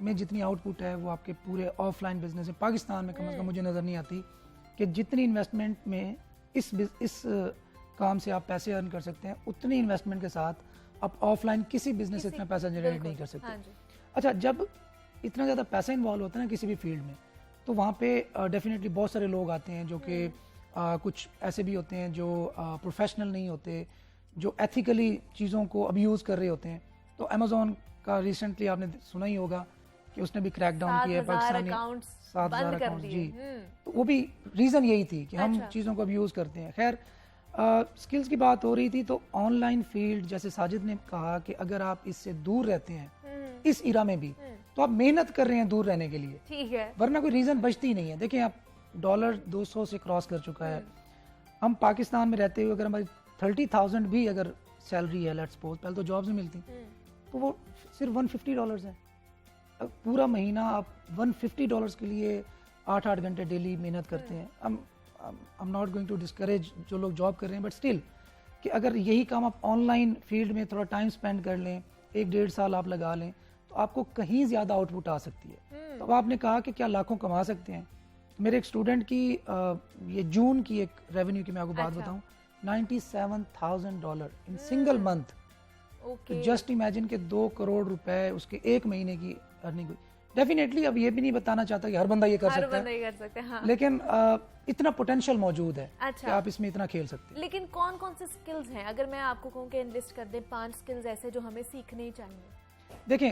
S7: में जितनी आउटपुट है वो आपके पूरे ऑफलाइन बिजनेस में पाकिस्तान में कम से कम मुझे नज़र नहीं आती कि जितनी इन्वेस्टमेंट में इस काम से आप पैसे अर्न कर सकते हैं, उतनी इन्वेस्टमेंट के साथ आप ऑफलाइन किसी बिजनेस से इतना पैसा जनरेट नहीं कर सकते। अच्छा, जब इतना ज़्यादा पैसा इन्वॉल्व होता है ना किसी भी फील्ड में, तो वहाँ पे डेफिनेटली बहुत सारे लोग आते हैं जो कि कुछ ऐसे भी होते हैं जो प्रोफेशनल नहीं होते, जो एथिकली चीज़ों को अब्यूज़ कर रहे होते हैं। तो अमेज़ॉन का रिसेंटली आपने सुना ही होगा कि उसने भी क्रैक डाउन किया है, पाकिस्तानी 7,000 अकाउंट जी। तो वो भी रीज़न यही थी कि हम चीज़ों को अब्यूज़ करते हैं। खैर, स्किल्स की बात हो रही थी, तो ऑनलाइन फील्ड जैसे साजिद ने कहा कि अगर आप इससे दूर रहते हैं इस इरा में भी, तो आप मेहनत कर रहे हैं दूर रहने के लिए, ठीक है, वरना कोई रीज़न बचती ही नहीं है। देखिए, आप डॉलर 200 से क्रॉस कर चुका है। हम पाकिस्तान में रहते हुए अगर हमारी 30,000 भी अगर सैलरी है, लेट्स सपोज, पहले तो जॉब्स नहीं मिलती, तो वो सिर्फ $150 है। पूरा महीना आप $150 के लिए 8-8 घंटे डेली मेहनत करते हैं। I'm not going to discourage जो लोग जॉब कर रहे हैं, बट स्टिल कि अगर यही काम आप ऑनलाइन फील्ड में थोड़ा टाइम स्पेंड कर लें, 1-1.5 साल आप लगा लें, तो आपको कहीं ज़्यादा आउटपुट आ सकती है। तो अब आपने कहा कि क्या लाखों कमा सकते हैं, तो मेरे एक स्टूडेंट की ये जून की एक रेवेन्यू की मैं आपको बात बताऊं, $97,000 इन सिंगल मंथ। तो जस्ट इमेजिन के 2 करोड़ रुपए उसके एक महीने की अर्निंग हुई। डेफिनेटली अब ये भी नहीं बताना चाहता कि हर बंदा ये कर सकता है, हाँ। लेकिन इतना पोटेंशियल मौजूद है कि आप इसमें इतना खेल सकते हैं।
S1: लेकिन कौन कौन से स्किल्स हैं, अगर मैं आपको कहूँ कि लिस्ट कर दें 5 स्किल्स ऐसे जो हमें सीखने ही चाहिए?
S7: देखें,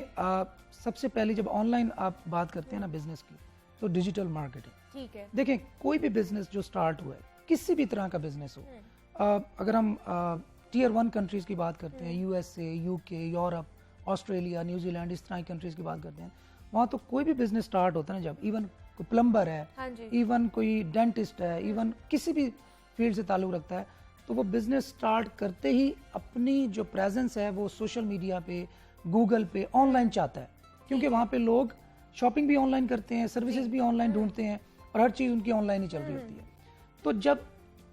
S7: सबसे पहले जब ऑनलाइन आप बात करते हैं ना बिजनेस की, तो डिजिटल मार्केटिंग, ठीक है। देखें, कोई भी बिजनेस जो स्टार्ट हुआ है, किसी भी तरह का बिजनेस हो, अगर हम Tier 1 कंट्रीज की बात करते हैं, USA, UK, Europe, Australia, New Zealand, इस तरह की कंट्रीज की बात करते हैं, वहाँ तो कोई भी बिजनेस स्टार्ट होता है ना, जब इवन कोई प्लम्बर है,
S1: हाँ जी।
S7: इवन कोई डेंटिस्ट है, इवन किसी भी फील्ड से ताल्लुक़ रखता है, तो वो बिजनेस स्टार्ट करते ही अपनी जो प्रेजेंस है वो सोशल मीडिया पे, गूगल पे, ऑनलाइन चाहता है, क्योंकि वहाँ पे लोग शॉपिंग भी ऑनलाइन करते हैं, सर्विसेज भी ऑनलाइन ढूंढते हैं और हर चीज़ उनकी ऑनलाइन ही चल रही होती है। तो जब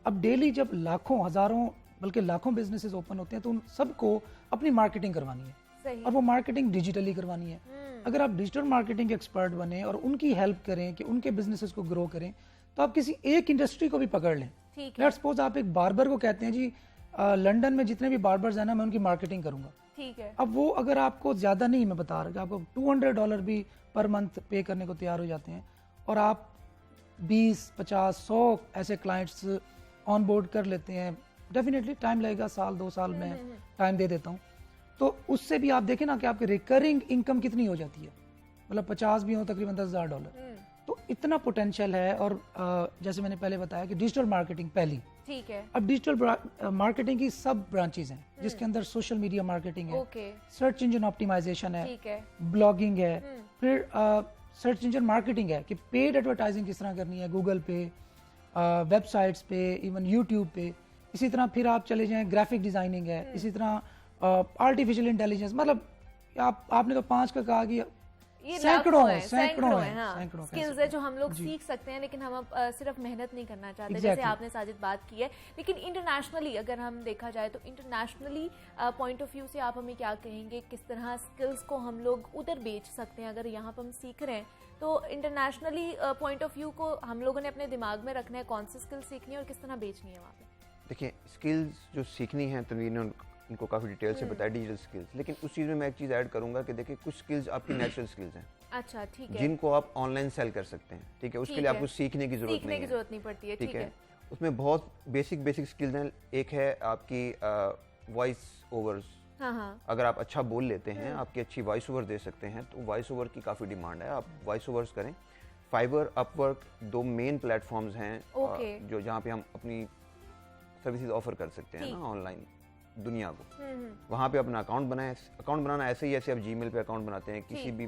S7: अब डेली जब लाखों, हज़ारों, बल्कि लाखों बिजनेसेस ओपन होते हैं, तो उन सबको अपनी मार्केटिंग करवानी है,
S1: सही।
S7: और वो मार्केटिंग डिजिटली करवानी है। अगर आप डिजिटल मार्केटिंग एक्सपर्ट बने और उनकी हेल्प करें कि उनके बिजनेसेस को ग्रो करें, तो आप किसी एक इंडस्ट्री को भी पकड़ लें।
S1: ठीक है।
S7: लेट्स सपोज आप एक बार्बर को कहते हैं जी लंदन में जितने भी बार्बर्स हैं ना, मैं उनकी मार्केटिंग करूंगा।
S1: ठीक है।
S7: अब वो अगर आपको ज़्यादा नहीं, मैं बता रहा कि आपको $200 भी पर मंथ पे करने को तैयार हो जाते हैं, और आप 20, 50, 100 ऐसे क्लाइंट्स ऑन बोर्ड कर लेते हैं, डेफिनेटली टाइम लगेगा, साल 2 साल में टाइम दे देता हूँ। तो उससे भी आप देखें ना कि आपकी रिकरिंग इनकम कितनी हो जाती है, मतलब 50 भी हो तकरीबन $10,000। तो इतना पोटेंशियल है। और जैसे मैंने पहले बताया कि डिजिटल मार्केटिंग पहली,
S1: ठीक है।
S7: अब डिजिटल मार्केटिंग की सब ब्रांचेस हैं, जिसके अंदर सोशल मीडिया मार्केटिंग है,
S1: ओके।
S7: सर्च इंजन ऑप्टिमाइजेशन है,
S1: ठीक है।
S7: ब्लॉगिंग है, फिर सर्च इंजन मार्केटिंग है कि पेड एडवर्टाइजिंग किस तरह करनी है गूगल पे, वेबसाइट्स पे, इवन यूट्यूब पे। इसी तरह फिर आप चले जाएं, ग्राफिक डिजाइनिंग है, इसी तरह आर्टिफिशियल इंटेलिजेंस, मतलब आपने तो 5 का कहा कि
S1: ये
S7: सैकड़ों
S1: लाखों
S7: हैं,
S1: हैं,
S7: सैकड़ों हैं,
S1: हाँ।
S7: सैकड़ों
S1: स्किल्स है जो हम लोग सीख सकते हैं, लेकिन हम अब सिर्फ मेहनत नहीं करना चाहते, जैसे
S7: Exactly.
S1: आपने साजिद बात की है। लेकिन इंटरनेशनली अगर हम देखा जाए तो इंटरनेशनली पॉइंट ऑफ व्यू से आप हमें क्या कहेंगे, किस तरह स्किल्स को हम लोग उधर बेच सकते हैं? अगर यहाँ पर हम सीख रहे हैं तो इंटरनेशनली पॉइंट ऑफ व्यू को हम लोगों ने अपने दिमाग में रखना है, कौन सी स्किल सीखनी है और किस तरह बेचनी है वहाँ पे?
S6: देखिए, स्किल्स जो सीखनी है तनवीर ने उनको काफ़ी डिटेल से बताया, डिजिटल स्किल्स। लेकिन उस चीज़ में मैं एक चीज़ ऐड करूंगा कि देखिए, कुछ स्किल्स आपकी नेचुरल स्किल्स हैं,
S1: अच्छा, ठीक है।
S6: जिनको आप ऑनलाइन सेल कर सकते हैं। ठीक है, उसके
S1: ठीक
S6: लिए
S1: है।
S6: आपको सीखने की जरूरत
S1: सीखने की जरूरत नहीं पड़ती है,
S6: ठीक
S1: ठीक
S6: है।
S1: है।
S6: उसमें बहुत बेसिक स्किल्स हैं। एक है आपकी वॉइस ओवर्स।
S1: हाँ हाँ।
S6: अगर आप अच्छा बोल लेते हैं, आपकी अच्छी वॉइस ओवर दे सकते हैं, तो वॉइस ओवर की काफ़ी डिमांड है, आप वॉइस ओवर्स करें। फाइवर, अपवर्क 2 मेन प्लेटफॉर्म्स हैं
S1: ओके।
S6: जो जहाँ पे हम अपनी सर्विसेज ऑफर कर सकते हैं ना ऑनलाइन दुनिया को। वहाँ पे अपना अकाउंट बनाएं। अकाउंट बनाना ऐसे ही जैसे आप जीमेल पे अकाउंट बनाते हैं, किसी भी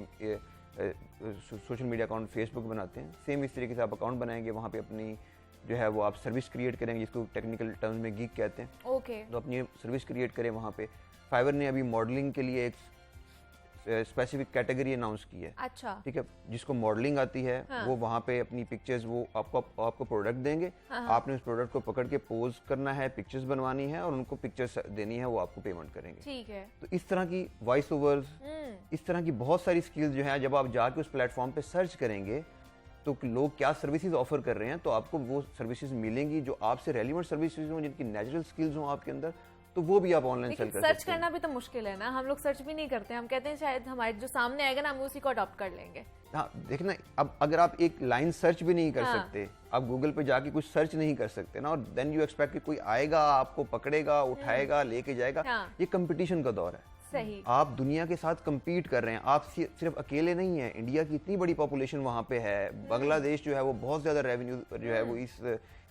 S6: सोशल मीडिया अकाउंट फेसबुक बनाते हैं, सेम इस तरीके से आप अकाउंट बनाएंगे। वहाँ पे अपनी जो है वो आप सर्विस क्रिएट करेंगे, जिसको टेक्निकल टर्म्स में गीक कहते हैं।
S1: ओके।
S6: तो अपनी सर्विस क्रिएट करें वहाँ पे। फाइवर ने अभी मॉडलिंग के लिए एक स्पेसिफिक कैटेगरी अनाउंस की है।
S1: अच्छा।
S6: ठीक है, जिसको मॉडलिंग आती है वो वहाँ पे अपनी पिक्चर्स, वो आपको प्रोडक्ट देंगे। आपने उस प्रोडक्ट को पकड़ के पोज करना है, पिक्चर्स बनवानी है और उनको पिक्चर्स देनी है, वो आपको पेमेंट करेंगे।
S1: ठीक है।
S6: तो इस तरह की वॉइस ओवर्स, इस तरह की बहुत सारी स्किल्स जो है, जब आप जाके उस प्लेटफॉर्म पे सर्च करेंगे तो लोग क्या सर्विसेज ऑफर कर रहे हैं, तो आपको वो सर्विसेज मिलेंगी जो आपसे रेलिवेंट सर्विसेज हों, जिनकी नेचुरल स्किल्स हों आपके अंदर, तो वो भी आप ऑनलाइन सेल
S1: लेकिन
S6: कर
S1: सर्च
S6: सकते हैं।
S1: करना भी तो मुश्किल है ना, हम लोग सर्च भी नहीं करते, हम कहते हैं शायद हमारे जो सामने आएगा ना हम उसी को अडॉप्ट कर लेंगे।
S6: हाँ, देखना, अब अगर आप एक लाइन सर्च भी नहीं कर
S1: हाँ।
S6: सकते, आप गूगल पे जाके कुछ सर्च नहीं कर सकते ना, और देन यू एक्सपेक्ट कि कोई आएगा, आपको पकड़ेगा, उठाएगा, लेके जाएगा।
S1: हाँ।
S6: ये कंपटीशन का दौर है।
S1: सही।
S6: आप दुनिया के साथ compete कर रहे हैं, आप सिर्फ अकेले नहीं हैं। इंडिया की इतनी बड़ी पॉपुलेशन वहाँ पे है, बांग्लादेश जो है वो बहुत ज़्यादा रेवेन्यू जो है वो इस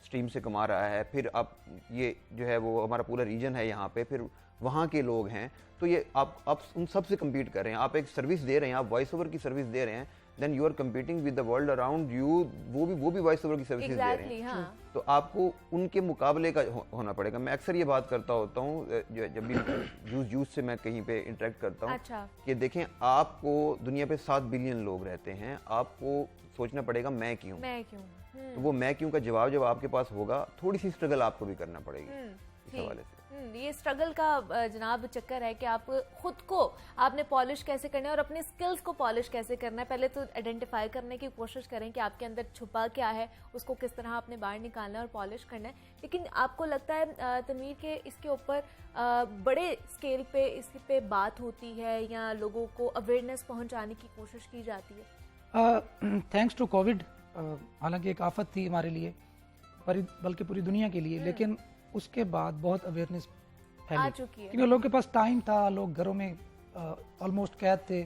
S6: स्ट्रीम से कमा रहा है, फिर आप ये जो है वो हमारा पूरा रीजन है यहाँ पे, फिर वहाँ के लोग हैं, तो ये आप उन सब से compete कर रहे हैं। आप एक सर्विस दे रहे हैं, आप वॉइस ओवर की सर्विस दे रहे हैं, then you are competing with the world around you, वो भी वॉइस ओवर की सर्विसेज दे रहे हैं।
S1: हाँ।
S6: तो आपको उनके मुकाबले का होना पड़ेगा। मैं अक्सर ये बात करता होता हूँ जब भी यूथ से मैं कहीं पे इंटरेक्ट करता हूँ।
S1: अच्छा।
S6: कि देखें, आपको दुनिया पे 7 बिलियन लोग रहते हैं, आपको सोचना पड़ेगा मैं क्यों। तो वो मैं क्यों का जवाब जब आपके पास होगा, थोड़ी सी स्ट्रगल आपको भी करना पड़ेगी इस हवाले से।
S1: ये स्ट्रगल का जनाब चक्कर है कि आप खुद को आपने पॉलिश कैसे करना है और अपने स्किल्स को पॉलिश कैसे करना है। पहले तो आइडेंटिफाई करने की कोशिश करें कि आपके अंदर छुपा क्या है, उसको किस तरह आपने बाहर निकालना है और पॉलिश करना है। लेकिन आपको लगता है तनवीर के इसके ऊपर बड़े स्केल पे इस पे बात होती है या लोगों को अवेयरनेस पहुंचाने की कोशिश की जाती है?
S7: थैंक्स टू कोविड, हालांकि एक आफत थी हमारे लिए, बल्कि पूरी दुनिया के लिए, लेकिन उसके बाद बहुत अवेयरनेस
S1: आ चुकी है,
S7: क्योंकि लोगों के पास टाइम था, लोग घरों में ऑलमोस्ट कैद थे,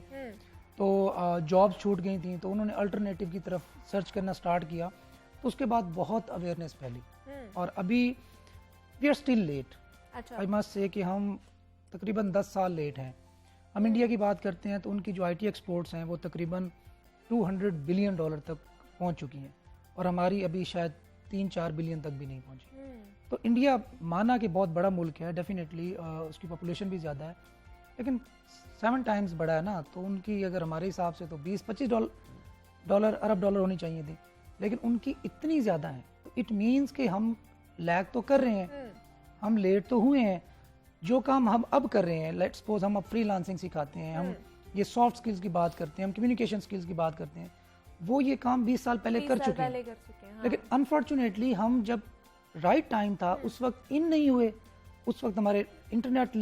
S7: तो जॉब्स छूट गई थी, तो उन्होंने अल्टरनेटिव की तरफ सर्च करना स्टार्ट किया। तो उसके बाद बहुत अवेयरनेस फैली और अभी वी आर स्टिल लेट।
S1: अच्छा।
S7: आई मस्ट से कि हम तकरीबन 10 साल लेट हैं। हम इंडिया की बात करते हैं तो उनकी जो IT एक्सपोर्ट्स हैं वो तकरीबन $200 बिलियन तक पहुंच चुकी हैं और हमारी अभी शायद 3-4 बिलियन तक भी नहीं पहुंची। तो इंडिया माना कि बहुत बड़ा मुल्क है, डेफिनेटली उसकी पॉपुलेशन भी ज़्यादा है, लेकिन 7 टाइम्स बड़ा है ना, तो उनकी अगर हमारे हिसाब से तो 20-25 डॉलर अरब डॉलर होनी चाहिए थी, लेकिन उनकी इतनी ज़्यादा है। तो इट मीन्स कि हम लैग तो कर रहे हैं, हम लेट तो हुए हैं। जो काम हम अब कर रहे हैं, लेट्स सपोज हम अब फ्रीलांसिंग सिखाते हैं, हम ये सॉफ्ट स्किल्स की बात करते हैं, हम कम्युनिकेशन स्किल्स की बात करते हैं, वो ये काम 20 साल पहले कर चुके हैं। लेकिन अनफॉर्चुनेटली हम जब राइट टाइम था उस वक्त इन नहीं हुए, उस वक्त हमारे इंटरनेट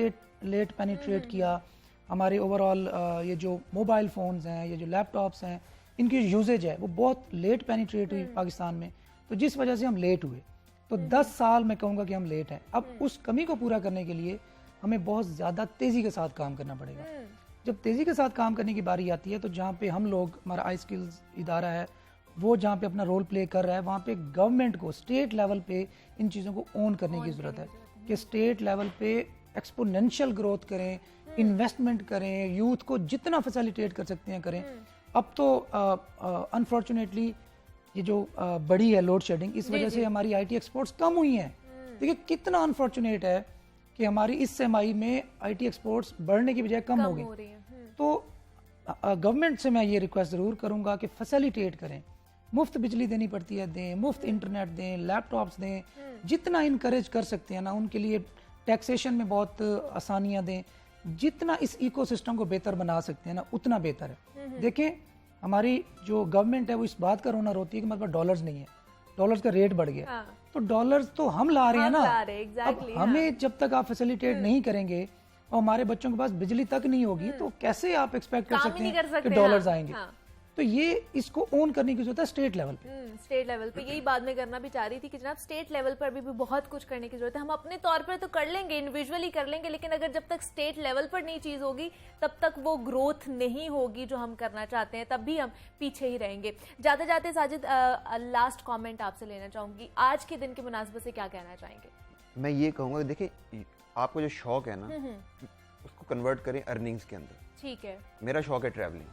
S7: लेट पेनिट्रेट किया, हमारे ओवरऑल ये जो मोबाइल फ़ोन्स हैं, ये जो लैपटॉप्स हैं, इनकी यूजेज है वो बहुत लेट पेनिट्रेट हुई पाकिस्तान में, तो जिस वजह से हम लेट हुए। तो 10 साल मैं कहूँगा कि हम लेट हैं। अब उस कमी को पूरा करने के लिए हमें बहुत ज़्यादा तेज़ी के साथ काम करना पड़ेगा। जब तेज़ी के साथ काम करने की बारी आती है तो जहाँ पे हम लोग, हमारा आई स्किल्स इदारा है, वो जहाँ पे अपना रोल प्ले कर रहा है, वहाँ पे गवर्नमेंट को स्टेट लेवल पे इन चीज़ों को ओन करने की ज़रूरत है कि स्टेट लेवल पे एक्सपोनेंशियल ग्रोथ करें, इन्वेस्टमेंट करें, यूथ को जितना फैसिलिटेट कर सकते हैं करें। अब तो अनफॉर्चुनेटली ये जो बड़ी है लोड शेडिंग, इस वजह से हमारी आईटी एक्सपोर्ट्स कम हुई हैं। देखिए कितना अनफॉर्चुनेट है कि हमारी इस सेमाई में आईटी एक्सपोर्ट्स बढ़ने की बजाय कम हो गई। तो गवर्नमेंट से मैं ये रिक्वेस्ट ज़रूर करूँगा कि फैसिलिटेट करें, मुफ्त बिजली देनी पड़ती है दें, मुफ्त इंटरनेट दें, लैपटॉप्स दें, जितना इनकरेज कर सकते हैं ना, उनके लिए टैक्सेशन में बहुत आसानियाँ दें, जितना इस इकोसिस्टम को बेहतर बना सकते हैं ना उतना बेहतर है। देखें हमारी जो गवर्नमेंट है वो इस बात का रोना रोती है कि हमारे पास डॉलर्स नहीं है, डॉलर्स का रेट बढ़ गया। तो डॉलर्स तो हम ला रहे हैं ना, अब हमें जब तक आप फैसिलिटेट नहीं करेंगे और हमारे बच्चों के पास बिजली तक नहीं होगी तो कैसे आप एक्सपेक्ट कर सकते हैं कि डॉलर्स आएंगे। तो ये इसको ओन करने की जरूरत है स्टेट लेवल पे।
S1: स्टेट लेवल पे यही बात मैं करना भी चाह रही थी कि जनाब स्टेट लेवल पर भी बहुत कुछ करने की जरूरत है। हम अपने तौर पर तो कर लेंगे, इंडिविजुअली कर लेंगे, लेकिन अगर जब तक स्टेट लेवल पर नई चीज होगी तब तक वो ग्रोथ नहीं होगी जो हम करना चाहते हैं, तब भी हम पीछे ही रहेंगे। जाते जाते साजिद लास्ट कॉमेंट आपसे लेना चाहूंगी, आज के दिन की मुनासिबत से क्या कहना चाहेंगे?
S6: मैं ये कहूँगा, देखिए आपको जो शौक है ना उसको कन्वर्ट करें अर्निंग्स के अंदर।
S1: ठीक है,
S6: मेरा शौक है ट्रैवलिंग,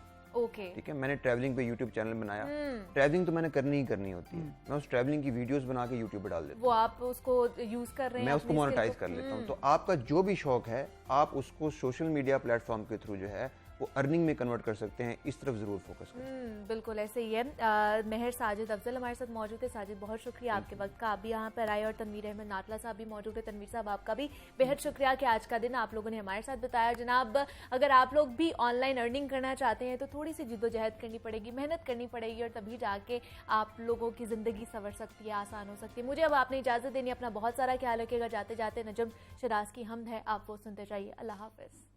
S6: ठीक है, मैंने ट्रैवलिंग पे यूट्यूब चैनल बनाया। ट्रैवलिंग तो मैंने करनी ही करनी होती है, मैं उस ट्रैवलिंग की वीडियोस बना के यूट्यूब पे डाल देता हूँ।
S1: वो आप उसको यूज कर रहे हैं,
S6: मैं उसको मोनेटाइज कर लेता हूँ। तो आपका जो भी शौक है आप उसको सोशल मीडिया प्लेटफॉर्म के थ्रू जो है वो अर्निंग में कन्वर्ट कर सकते हैं, इस तरफ जरूर फोकस करें।
S1: बिल्कुल ऐसे ही है। मेहर साजिद अफजल हमारे साथ मौजूद है। साजिद बहुत शुक्रिया आपके वक्त का, आप भी यहाँ पर आए, और तनवीर अहमद नाटला साहब भी मौजूद है। तनवीर साहब आपका भी बेहद शुक्रिया कि आज का दिन आप लोगों ने हमारे साथ बताया। जनाब अगर आप लोग भी ऑनलाइन अर्निंग करना चाहते हैं तो थोड़ी सी जिद्दोजहद करनी पड़ेगी, मेहनत करनी पड़ेगी, और तभी जाके आप लोगों की ज़िंदगी संवर सकती है, आसान हो सकती है। मुझे अब आपने इजाज़त देनी, अपना बहुत सारा ख्याल रखिएगा। जाते जाते नजम शराज की हमद है, आप वो सुनते जाइए। अल्लाह हाफ़िज़।